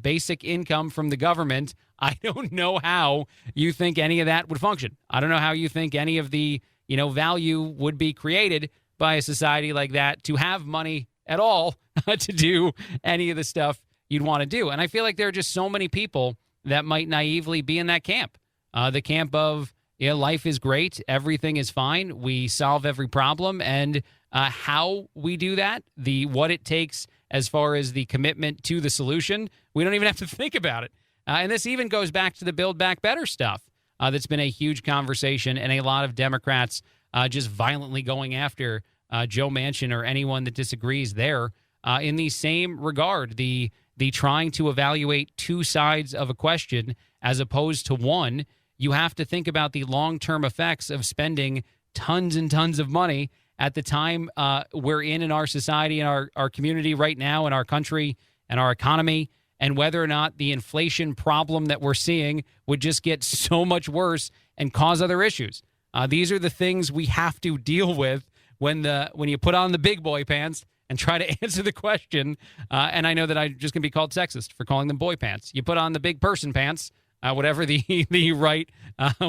basic income from the government, I don't know how you think any of that would function. I don't know how you think any of the, value would be created by a society like that to have money at all to do any of the stuff you'd want to do. And I feel like there are just so many people that might naively be in that camp. The camp of, life is great, everything is fine, we solve every problem, and how we do that, what it takes as far as the commitment to the solution, we don't even have to think about it. And this even goes back to the Build Back Better stuff. That's been a huge conversation, and a lot of Democrats just violently going after Joe Manchin or anyone that disagrees there. In the same regard, the trying to evaluate two sides of a question as opposed to one, you have to think about the long-term effects of spending tons and tons of money at the time we're in our society and our community right now, in our country and our economy, and whether or not the inflation problem that we're seeing would just get so much worse and cause other issues. These are the things we have to deal with when you put on the big boy pants and try to answer the question. And I know that I'm just going to be called sexist for calling them boy pants. You put on the big person pants, whatever the right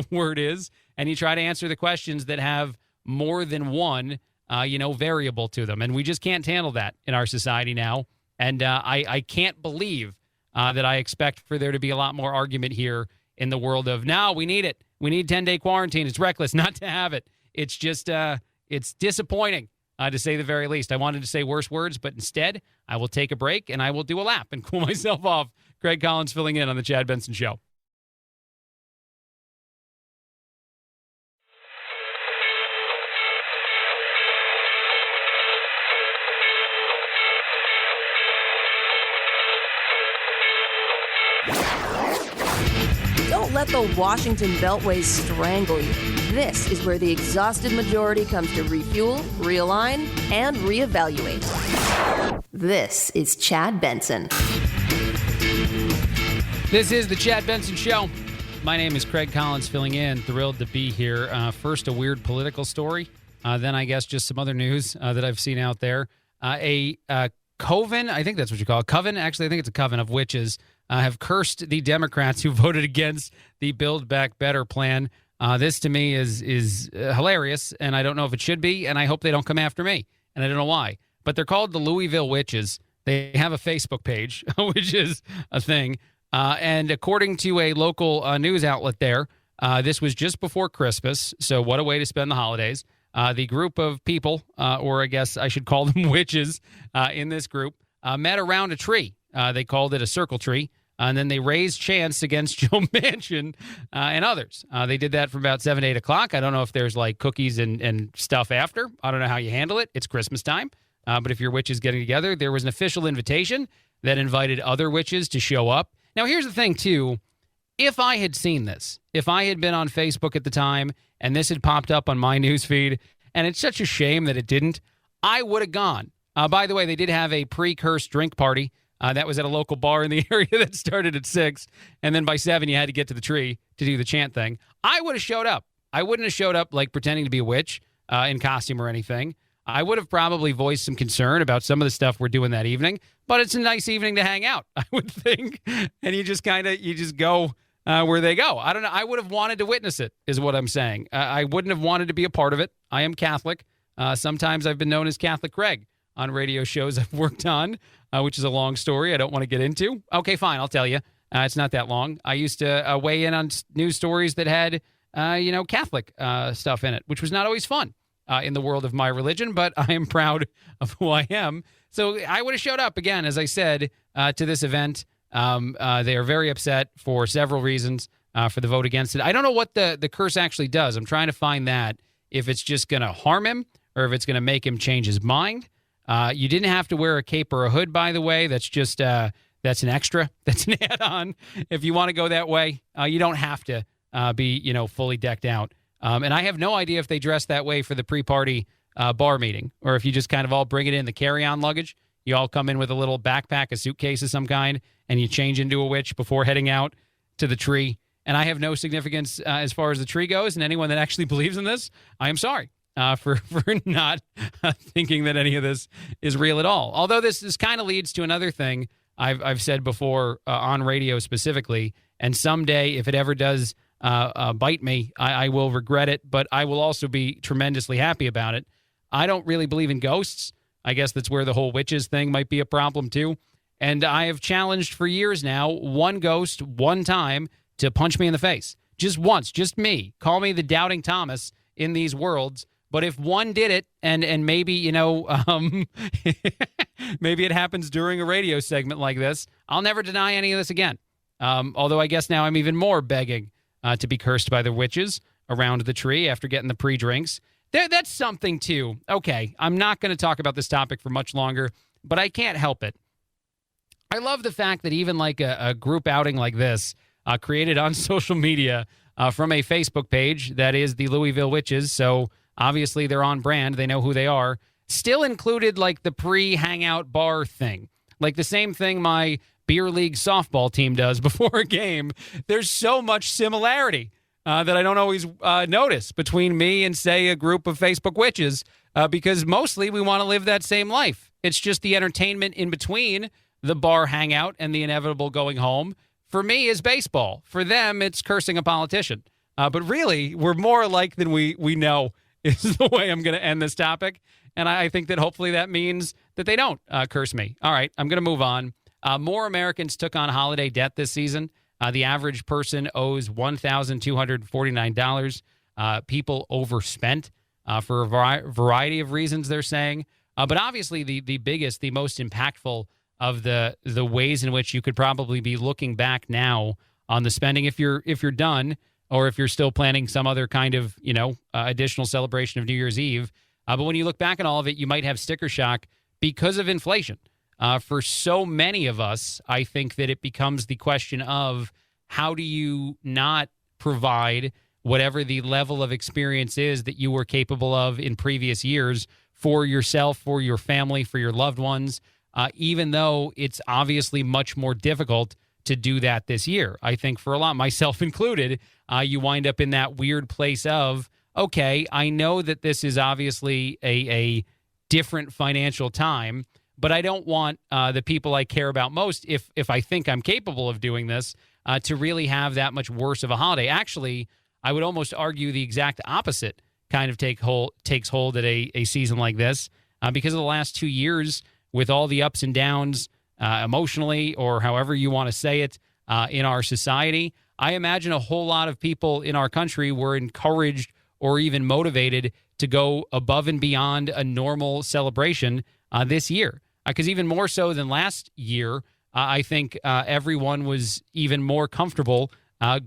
word is, and you try to answer the questions that have more than one, variable to them. And we just can't handle that in our society now. And I can't believe that I expect for there to be a lot more argument here in the world of, no, we need it. We need 10-day quarantine. It's reckless not to have it. It's just, it's disappointing, to say the very least. I wanted to say worse words, but instead, I will take a break and I will do a lap and cool myself off. Craig Collins filling in on the Chad Benson Show. Don't let the Washington Beltway strangle you. This is where the exhausted majority comes to refuel, realign, and reevaluate. This is Chad Benson. This is the Chad Benson Show. My name is Craig Collins filling in. Thrilled to be here. First, a weird political story. Then, I guess, just some other news that I've seen out there. A coven, I think that's what you call it. Coven, actually, I think it's a coven of witches, have cursed the Democrats who voted against the Build Back Better plan. This, to me, is hilarious, and I don't know if it should be, and I hope they don't come after me, and I don't know why. But they're called the Louisville Witches. They have a Facebook page, which is a thing. And according to a local news outlet there, this was just before Christmas. So what a way to spend the holidays. The group of people, or I guess I should call them witches in this group, met around a tree. They called it a circle tree. And then they raised chants against Joe Manchin and others. They did that from about 7 to 8 o'clock. I don't know if there's like cookies and stuff after. I don't know how you handle it. It's Christmas time. But if your witches getting together, there was an official invitation that invited other witches to show up. Now, here's the thing, too. If I had seen this, if I had been on Facebook at the time and this had popped up on my newsfeed, and it's such a shame that it didn't, I would have gone. By the way, they did have a pre-cursed drink party. That was at a local bar in the area that started at 6. And then by 7, you had to get to the tree to do the chant thing. I would have showed up. I wouldn't have showed up like pretending to be a witch in costume or anything. I would have probably voiced some concern about some of the stuff we're doing that evening. But it's a nice evening to hang out, I would think. And you just go where they go. I don't know. I would have wanted to witness it, is what I'm saying. I wouldn't have wanted to be a part of it. I am Catholic. Sometimes I've been known as Catholic Greg on radio shows I've worked on, which is a long story I don't want to get into. Okay, fine, I'll tell you. It's not that long. I used to weigh in on news stories that had, Catholic stuff in it, which was not always fun in the world of my religion, but I am proud of who I am. So I would have showed up, again, as I said, to this event. They are very upset for several reasons for the vote against it. I don't know what the curse actually does. I'm trying to find that, if it's just going to harm him or if it's going to make him change his mind. You didn't have to wear a cape or a hood, by the way. That's just that's an extra. That's an add-on. If you want to go that way, you don't have to be fully decked out. And I have no idea if they dress that way for the pre-party bar meeting, or if you just kind of all bring it in the carry-on luggage. You all come in with a little backpack, a suitcase of some kind, and you change into a witch before heading out to the tree. And I have no significance as far as the tree goes, and anyone that actually believes in this, I am sorry. For not thinking that any of this is real at all. Although this kind of leads to another thing I've said before on radio specifically, and someday if it ever does bite me, I will regret it, but I will also be tremendously happy about it. I don't really believe in ghosts. I guess that's where the whole witches thing might be a problem too. And I have challenged for years now one ghost one time to punch me in the face. Just once, just me. Call me the doubting Thomas in these worlds. But if one did it, and maybe, maybe it happens during a radio segment like this, I'll never deny any of this again. Although I guess now I'm even more begging to be cursed by the witches around the tree after getting the pre-drinks. That's something, too. Okay, I'm not going to talk about this topic for much longer, but I can't help it. I love the fact that even like a group outing like this, created on social media from a Facebook page that is the Louisville Witches, so obviously they're on brand, they know who they are, still included like the pre-hangout bar thing. Like the same thing my beer league softball team does before a game. There's so much similarity that I don't always notice between me and, say, a group of Facebook witches, because mostly we want to live that same life. It's just the entertainment in between the bar hangout and the inevitable going home. For me, is baseball. For them, it's cursing a politician. But really, we're more alike than we know, is the way I'm going to end this topic. And I think that hopefully that means that they don't curse me. All right, I'm going to move on. More Americans took on holiday debt this season. The average person owes $1,249. People overspent for a variety of reasons, they're saying. But obviously the biggest, the most impactful of the ways in which you could probably be looking back now on the spending, if you're done, or if you're still planning some other kind of, additional celebration of New Year's Eve. But when you look back at all of it, you might have sticker shock because of inflation. For so many of us, I think that it becomes the question of how do you not provide whatever the level of experience is that you were capable of in previous years for yourself, for your family, for your loved ones, even though it's obviously much more difficult to do that this year. I think for a lot, myself included, you wind up in that weird place of, okay, I know that this is obviously a different financial time, but I don't want the people I care about most, if I think I'm capable of doing this, to really have that much worse of a holiday. Actually, I would almost argue the exact opposite kind of takes hold at a season like this, because of the last 2 years with all the ups and downs emotionally, or however you want to say it, in our society. I imagine a whole lot of people in our country were encouraged or even motivated to go above and beyond a normal celebration this year. Because even more so than last year, I think everyone was even more comfortable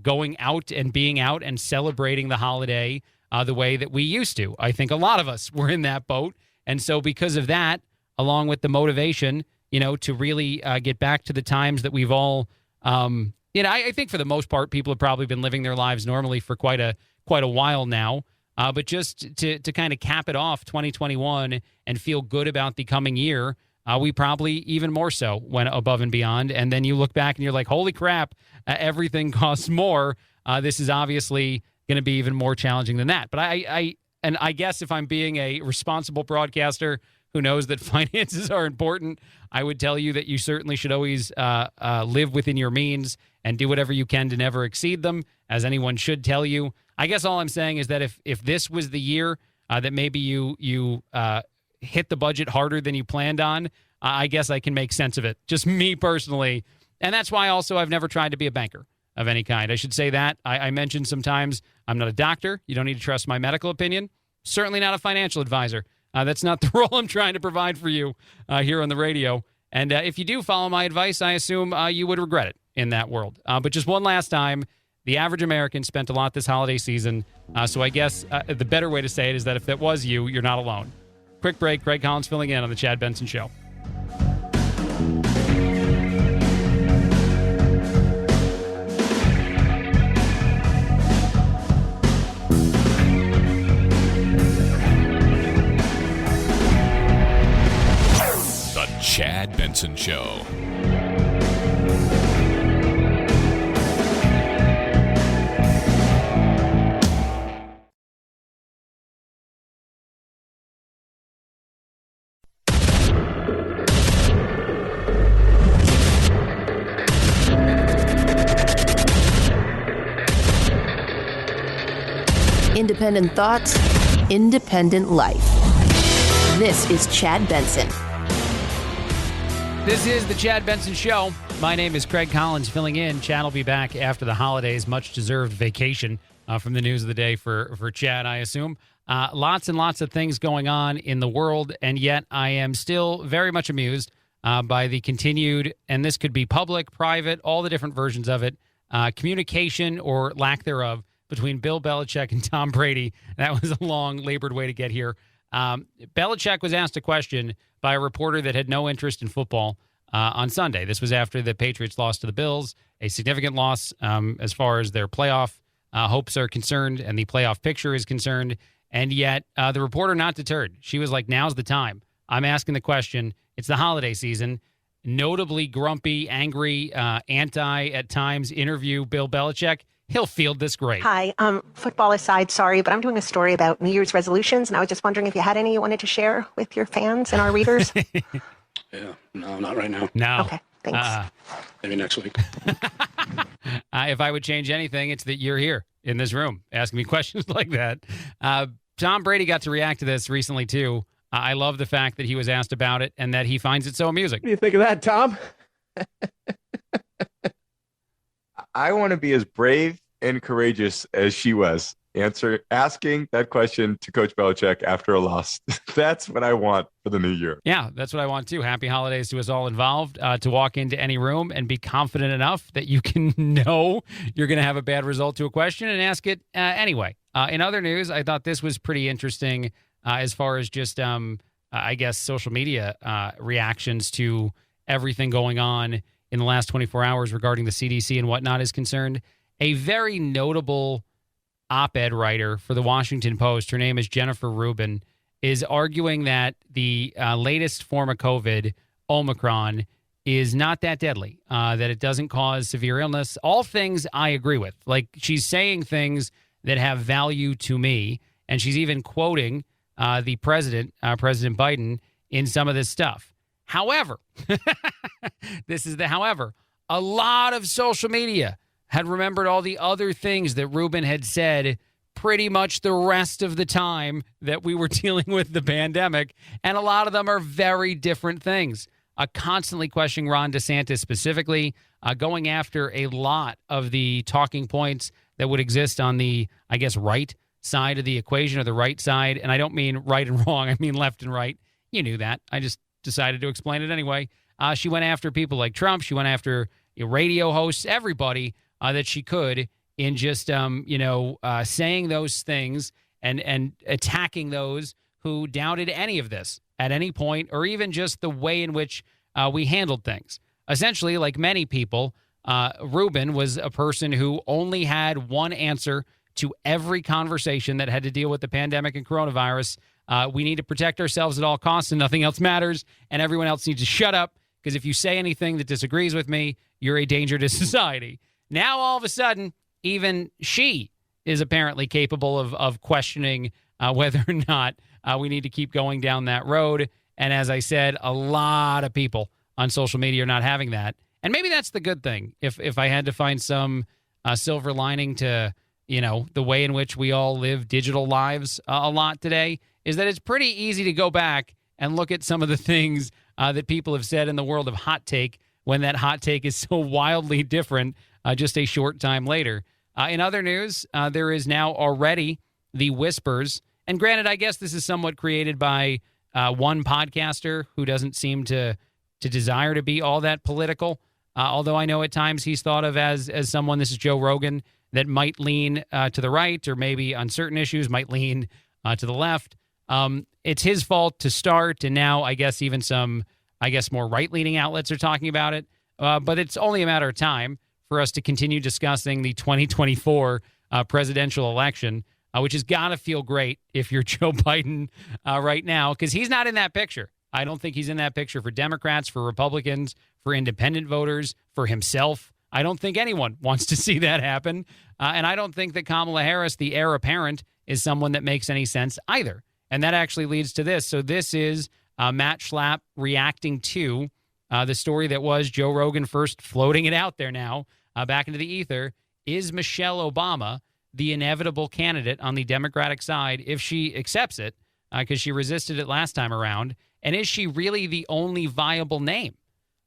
going out and being out and celebrating the holiday the way that we used to. I think a lot of us were in that boat. And so because of that, along with the motivation, to really get back to the times that we've all, I think for the most part, people have probably been living their lives normally for quite a while now. But just to kind of cap it off 2021 and feel good about the coming year, we probably even more so went above and beyond. And then you look back and you're like, holy crap, everything costs more. This is obviously going to be even more challenging than that. But I guess if I'm being a responsible broadcaster who knows that finances are important, I would tell you that you certainly should always live within your means and do whatever you can to never exceed them, as anyone should tell you. I guess all I'm saying is that if this was the year that maybe you hit the budget harder than you planned on, I guess I can make sense of it. Just me personally. And that's why also I've never tried to be a banker of any kind. I should say that. I mentioned sometimes I'm not a doctor. You don't need to trust my medical opinion. Certainly not a financial advisor. That's not the role I'm trying to provide for you here on the radio. And if you do follow my advice, I assume you would regret it in that world. But just one last time, the average American spent a lot this holiday season. So I guess the better way to say it is that if that was you, you're not alone. Quick break. Craig Collins filling in on the Chad Benson Show. The Chad Benson Show. Independent thoughts, independent life. This is Chad Benson. This is the Chad Benson Show. My name is Craig Collins filling in. Chad will be back after the holidays. Much-deserved vacation from the news of the day for Chad, I assume. Lots and lots of things going on in the world, and yet I am still very much amused by the continued, and this could be public, private, all the different versions of it, communication or lack thereof between Bill Belichick and Tom Brady. That was a long, labored way to get here. Belichick was asked a question by a reporter that had no interest in football on Sunday. This was after the Patriots lost to the Bills, a significant loss as far as their playoff hopes are concerned and the playoff picture is concerned. And yet the reporter not deterred. She was like, now's the time. I'm asking the question. It's the holiday season. Notably grumpy, angry, anti at times interview Bill Belichick. He'll field this great. Hi, football aside, sorry, but I'm doing a story about New Year's resolutions, and I was just wondering if you had any you wanted to share with your fans and our readers. Yeah, no, not right now. No. Okay, thanks. Maybe next week. If I would change anything, it's that you're here in this room asking me questions like that. Tom Brady got to react to this recently, too. I love the fact that he was asked about it and that he finds it so amusing. What do you think of that, Tom? I want to be as brave and courageous as she was. Asking that question to Coach Belichick after a loss. That's what I want for the new year. Yeah, that's what I want too. Happy holidays to us all involved. To walk into any room and be confident enough that you can know you're going to have a bad result to a question and ask it anyway. In other news, I thought this was pretty interesting as far as just, I guess, social media reactions to everything going on in the last 24 hours regarding the CDC and whatnot is concerned. A very notable op-ed writer for the Washington Post, her name is Jennifer Rubin, is arguing that the latest form of COVID, Omicron, is not that deadly, that it doesn't cause severe illness. All things I agree with. Like, she's saying things that have value to me, and she's even quoting the president, President Biden, in some of this stuff. However, a lot of social media had remembered all the other things that Rubin had said pretty much the rest of the time that we were dealing with the pandemic, and a lot of them are very different things. Constantly questioning Ron DeSantis specifically, going after a lot of the talking points that would exist on the, I guess, right side of the equation, or the right side. And I don't mean right and wrong. I mean left and right. You knew that. I just decided to explain it anyway. She went after people like Trump. She went after radio hosts, everybody that she could, in just, saying those things and attacking those who doubted any of this at any point, or even just the way in which we handled things. Essentially, like many people, Rubin was a person who only had one answer to every conversation that had to deal with the pandemic and coronavirus. We need to protect ourselves at all costs, and nothing else matters, and everyone else needs to shut up, because if you say anything that disagrees with me, you're a danger to society. Now, all of a sudden, even she is apparently capable of questioning whether or not we need to keep going down that road. And as I said, a lot of people on social media are not having that. And maybe that's the good thing. If I had to find some silver lining to, the way in which we all live digital lives a lot today, is that it's pretty easy to go back and look at some of the things that people have said in the world of hot take, when that hot take is so wildly different just a short time later. In other news, there is now already the whispers. And granted, I guess this is somewhat created by one podcaster who doesn't seem to desire to be all that political. Although I know at times he's thought of as someone, this is Joe Rogan, that might lean to the right, or maybe on certain issues might lean to the left. It's his fault to start, and now I guess even some, more right-leaning outlets are talking about it. But it's only a matter of time for us to continue discussing the 2024 presidential election, which has got to feel great if you're Joe Biden right now, because he's not in that picture. I don't think he's in that picture for Democrats, for Republicans, for independent voters, for himself. I don't think anyone wants to see that happen. And I don't think that Kamala Harris, the heir apparent, is someone that makes any sense either. And that actually leads to this. So this is Matt Schlapp reacting to the story that was Joe Rogan first floating it out there now back into the ether. Is Michelle Obama the inevitable candidate on the Democratic side if she accepts it, because she resisted it last time around? And is she really the only viable name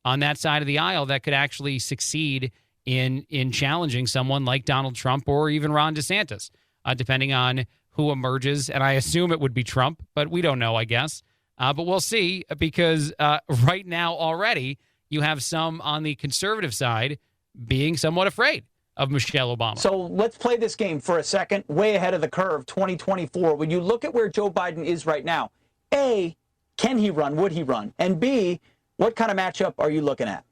on that side of the aisle that could actually succeed in challenging someone like Donald Trump or even Ron DeSantis, depending on who emerges? And I assume it would be Trump, but we don't know, I guess. But we'll see, because right now already you have some on the conservative side being somewhat afraid of Michelle Obama. So let's play this game for a second, way ahead of the curve, 2024. When you look at where Joe Biden is right now, A, can he run? Would he run? And B, what kind of matchup are you looking at?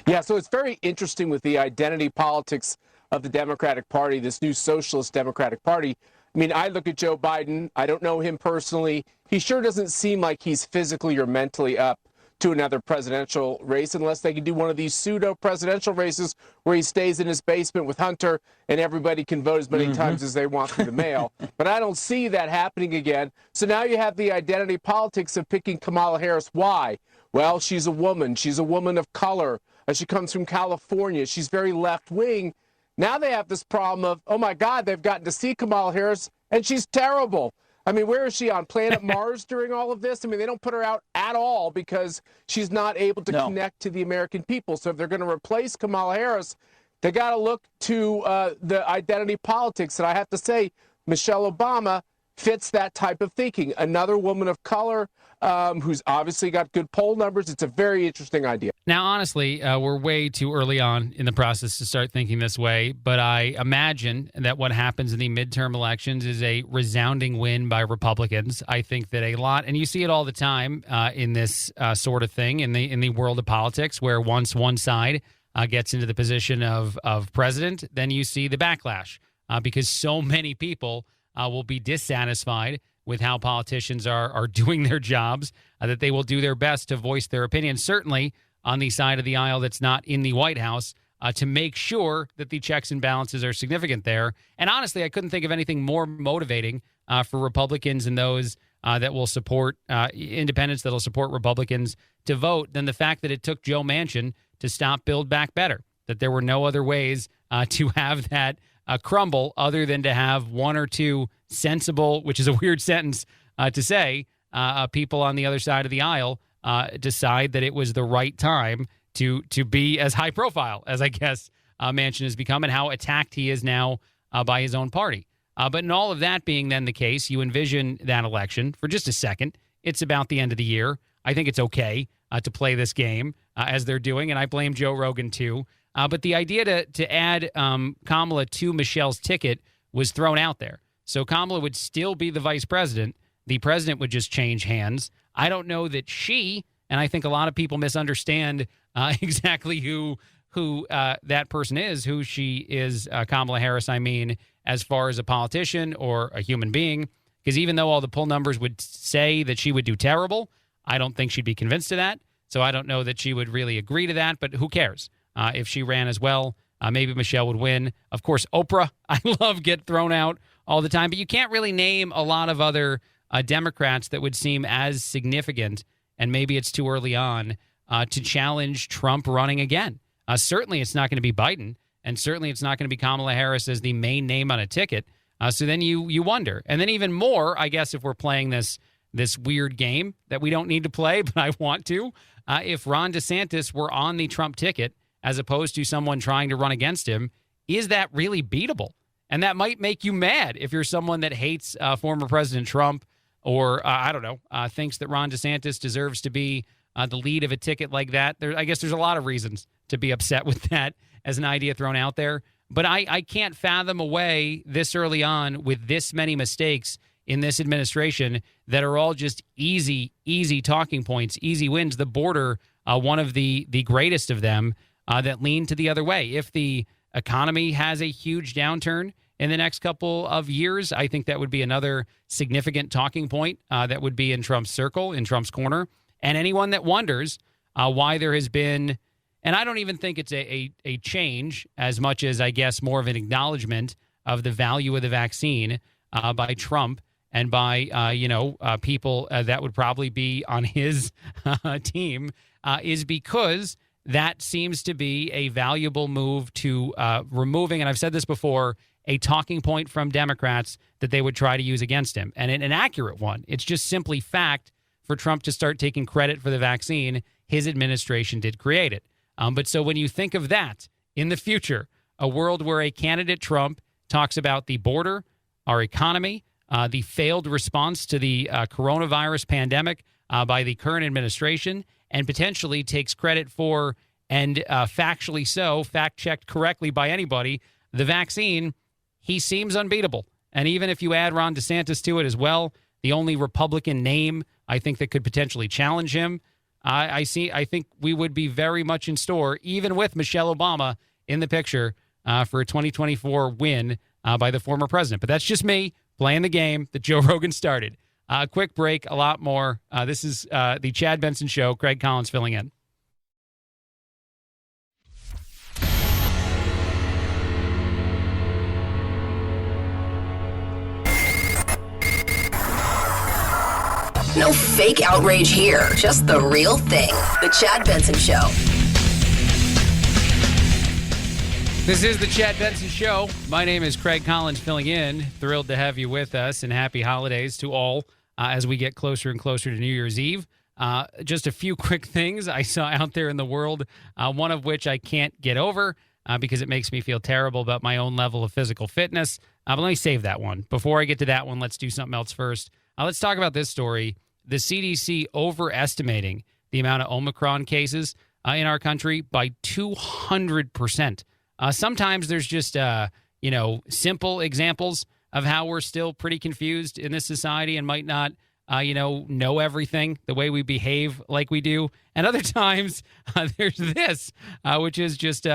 Yeah, so it's very interesting with the identity politics of the Democratic Party, this new socialist Democratic Party. I mean, I look at Joe Biden. I don't know him personally. He sure doesn't seem like he's physically or mentally up to another presidential race, unless they can do one of these pseudo-presidential races where he stays in his basement with Hunter and everybody can vote as many times as they want through the mail. But I don't see that happening again. So now you have the identity politics of picking Kamala Harris. Why? Well, she's a woman. She's a woman of color. She comes from California. She's very left-wing. Now they have this problem of, oh, my God, they've gotten to see Kamala Harris, and she's terrible. I mean, where is she, on planet Mars during all of this? I mean, they don't put her out at all because she's not able to connect to the American people. So if they're going to replace Kamala Harris, they got to look to the identity politics. And I have to say, Michelle Obama fits that type of thinking. Another woman of color who's obviously got good poll numbers. It's a very interesting idea. Now, honestly, we're way too early on in the process to start thinking this way, but I imagine that what happens in the midterm elections is a resounding win by Republicans. I think that a lot, and you see it all the time in this sort of thing in the world of politics, where once one side gets into the position of president, then you see the backlash because so many people will be dissatisfied with how politicians are doing their jobs, that they will do their best to voice their opinion, certainly on the side of the aisle that's not in the White House, to make sure that the checks and balances are significant there. And honestly, I couldn't think of anything more motivating for Republicans and those that will support independents, that will support Republicans to vote, than the fact that it took Joe Manchin to stop Build Back Better, that there were no other ways to have that crumble other than to have one or two sensible, which is a weird sentence to say, people on the other side of the aisle decide that it was the right time to be as high profile as I guess Manchin has become, and how attacked he is now by his own party. But in all of that being then the case, you envision that election for just a second. It's about the end of the year. I think it's okay to play this game as they're doing, and I blame Joe Rogan too. But the idea to add Kamala to Michelle's ticket was thrown out there. So Kamala would still be the vice president. The president would just change hands. I don't know that she, and I think a lot of people misunderstand exactly who that person is, who she is, Kamala Harris, I mean, as far as a politician or a human being. Because even though all the poll numbers would say that she would do terrible, I don't think she'd be convinced of that. So I don't know that she would really agree to that, but who cares? If she ran as well, maybe Michelle would win. Of course, Oprah, I love, get thrown out all the time, but you can't really name a lot of other Democrats that would seem as significant, and maybe it's too early on, to challenge Trump running again. Certainly it's not going to be Biden, and certainly it's not going to be Kamala Harris as the main name on a ticket. So then you wonder. And then even more, I guess, if we're playing this weird game that we don't need to play, but I want to, if Ron DeSantis were on the Trump ticket as opposed to someone trying to run against him, is that really beatable? And that might make you mad if you're someone that hates former President Trump or, I don't know, thinks that Ron DeSantis deserves to be the lead of a ticket like that. I guess there's a lot of reasons to be upset with that as an idea thrown out there. But I can't fathom a way this early on with this many mistakes in this administration that are all just easy talking points, easy wins. The border, one of the greatest of them, that lean to the other way. If the economy has a huge downturn in the next couple of years, I think that would be another significant talking point that would be in Trump's circle, in Trump's corner. And anyone that wonders why there has been, and I don't even think it's a change as much as, I guess, more of an acknowledgement of the value of the vaccine by Trump and by, people that would probably be on his team, is because that seems to be a valuable move to removing, and I've said this before, a talking point from Democrats that they would try to use against him, and an accurate one. It's just simply fact for Trump to start taking credit for the vaccine. His administration did create it. But so when you think of that in the future, a world where a candidate Trump talks about the border, our economy, the failed response to the coronavirus pandemic by the current administration, and potentially takes credit for, and factually so, fact-checked correctly by anybody, the vaccine, he seems unbeatable. And even if you add Ron DeSantis to it as well, the only Republican name I think that could potentially challenge him, I think we would be very much in store, even with Michelle Obama in the picture, for a 2024 win by the former president. But that's just me playing the game that Joe Rogan started. Quick break, a lot more. This is the Chad Benson Show. Craig Collins filling in. No fake outrage here, just the real thing. The Chad Benson Show. This is the Chad Benson Show. My name is Craig Collins filling in. Thrilled to have you with us, and happy holidays to all as we get closer and closer to New Year's Eve. Just a few quick things I saw out there in the world, one of which I can't get over because it makes me feel terrible about my own level of physical fitness. But let me save that one. Before I get to that one, let's do something else first. Let's talk about this story. The CDC overestimating the amount of Omicron cases in our country by 200%. Sometimes there's just, simple examples of how we're still pretty confused in this society and might not, know everything the way we behave like we do. And other times there's this, which is just,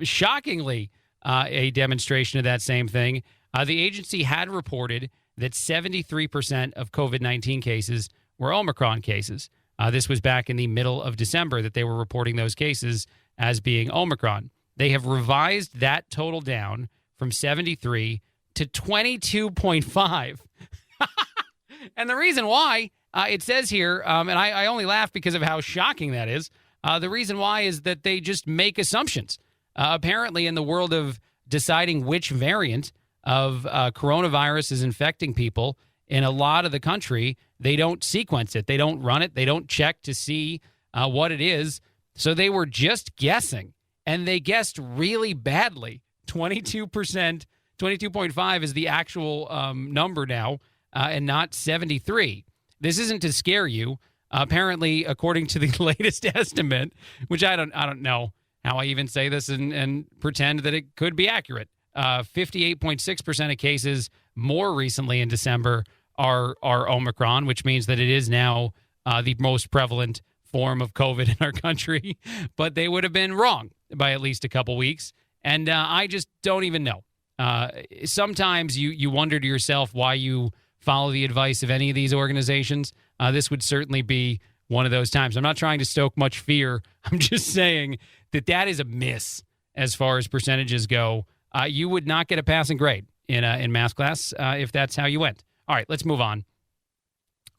shockingly a demonstration of that same thing. The agency had reported that 73% of COVID-19 cases were Omicron cases. This was back in the middle of December that they were reporting those cases as being Omicron. They have revised that total down from 73 to 22.5. And the reason why, it says here, and I only laugh because of how shocking that is, the reason why is that they just make assumptions. Apparently, in the world of deciding which variant of coronavirus is infecting people in a lot of the country, they don't sequence it. They don't run it. They don't check to see what it is. So they were just guessing, and they guessed really badly. 22%, 22.5 is the actual number now, and not 73. This isn't to scare you. Apparently, according to the latest estimate, which I don't know how I even say this and pretend that it could be accurate. 58.6% of cases more recently in December are Omicron, which means that it is now the most prevalent form of COVID in our country. But they would have been wrong by at least a couple weeks. And I just don't even know. Sometimes you wonder to yourself why you follow the advice of any of these organizations. This would certainly be one of those times. I'm not trying to stoke much fear. I'm just saying that is a miss as far as percentages go. You would not get a passing grade in math class if that's how you went. All right, let's move on.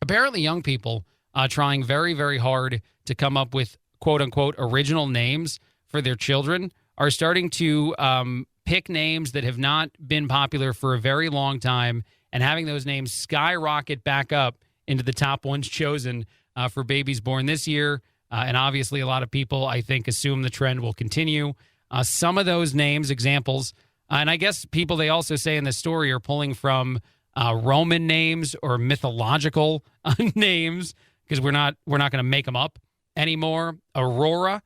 Apparently, young people trying very, very hard to come up with quote-unquote original names for their children are starting to pick names that have not been popular for a very long time and having those names skyrocket back up into the top ones chosen for babies born this year. And obviously, a lot of people, I think, assume the trend will continue. Some of those names, examples, and I guess people they also say in the story are pulling from Roman names or mythological names because we're not going to make them up anymore. Aurora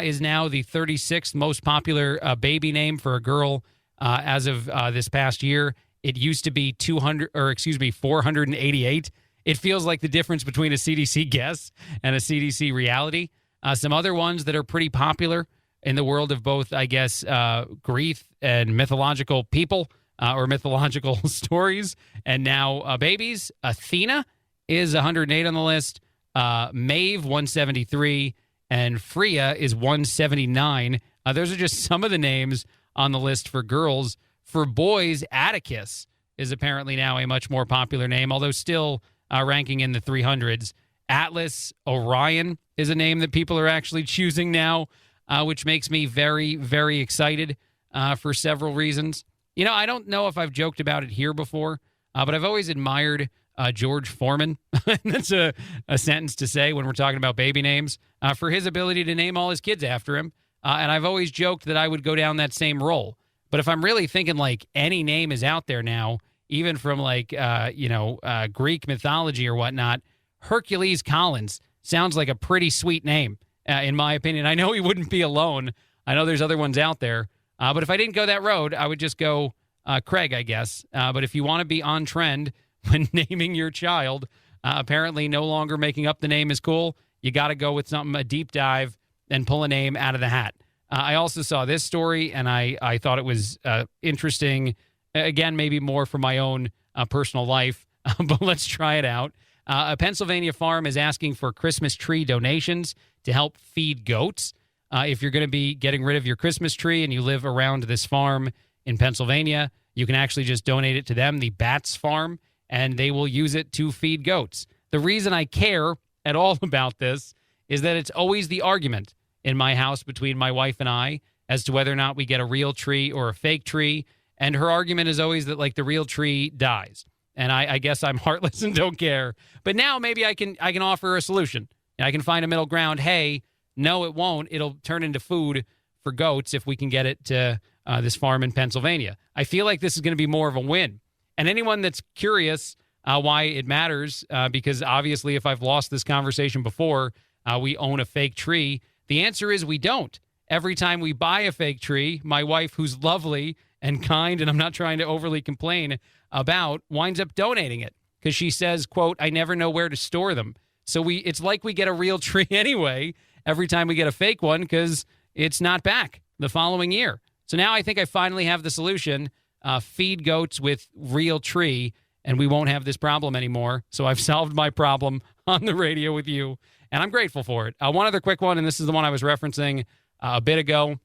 is now the 36th most popular baby name for a girl as of this past year. It used to be 488. It feels like the difference between a CDC guess and a CDC reality. Some other ones that are pretty popular in the world of both, I guess, Greek and mythological people or mythological stories, and now babies. Athena is 108 on the list. Maeve, 173. And Freya is 179. Those are just some of the names on the list for girls. For boys, Atticus is apparently now a much more popular name, although still ranking in the 300s. Atlas, Orion is a name that people are actually choosing now, which makes me very, very excited for several reasons. You know, I don't know if I've joked about it here before, but I've always admired George Foreman. That's a sentence to say when we're talking about baby names, for his ability to name all his kids after him. And I've always joked that I would go down that same role. But if I'm really thinking like any name is out there now, even from like, Greek mythology or whatnot, Hercules Collins sounds like a pretty sweet name, in my opinion. I know he wouldn't be alone. I know there's other ones out there. But if I didn't go that road, I would just go Craig, I guess. But if you want to be on trend when naming your child, apparently no longer making up the name is cool. You got to go with something, a deep dive, and pull a name out of the hat. I also saw this story, and I thought it was interesting. Again, maybe more for my own personal life, but let's try it out. A Pennsylvania farm is asking for Christmas tree donations to help feed goats. If you're going to be getting rid of your Christmas tree and you live around this farm in Pennsylvania, you can actually just donate it to them, the Bats Farm, and they will use it to feed goats. The reason I care at all about this is that it's always the argument in my house between my wife and I as to whether or not we get a real tree or a fake tree. And her argument is always that, like, the real tree dies. And I guess I'm heartless and don't care. But now maybe I can offer a solution. And I can find a middle ground. Hey, no, it won't. It'll turn into food for goats if we can get it to this farm in Pennsylvania. I feel like this is going to be more of a win. And anyone that's curious why it matters, because obviously if I've lost this conversation before, we own a fake tree. The answer is we don't. Every time we buy a fake tree, my wife, who's lovely and kind, and I'm not trying to overly complain about, winds up donating it because she says, quote, I never know where to store them. So it's like we get a real tree anyway every time we get a fake one because it's not back the following year. So now I think I finally have the solution. Feed goats with real tree, and we won't have this problem anymore. So I've solved my problem on the radio with you, and I'm grateful for it. One other quick one, and this is the one I was referencing a bit ago.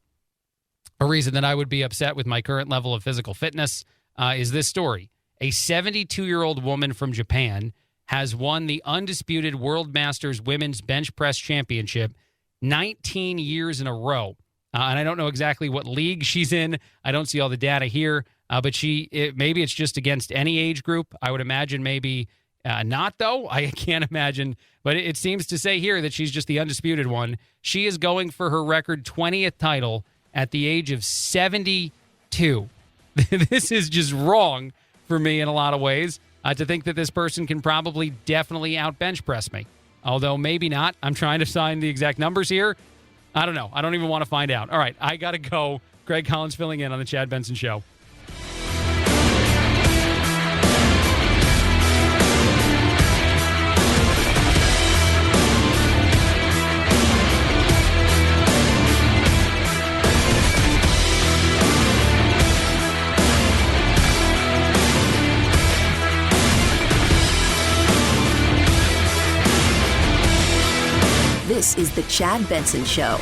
A reason that I would be upset with my current level of physical fitness is this story. A 72-year-old woman from Japan has won the undisputed World Masters Women's Bench Press Championship 19 years in a row. And I don't know exactly what league she's in. I don't see all the data here. But maybe it's just against any age group. I would imagine maybe Not, though. I can't imagine. But it seems to say here that she's just the undisputed one. She is going for her record 20th title at the age of 72. This is just wrong for me in a lot of ways to think that this person can probably definitely out-bench press me. Although maybe not. I'm trying to find the exact numbers here. I don't know. I don't even want to find out. All right, I got to go. Greg Collins filling in on the Chad Benson Show. This is the Chad Benson Show.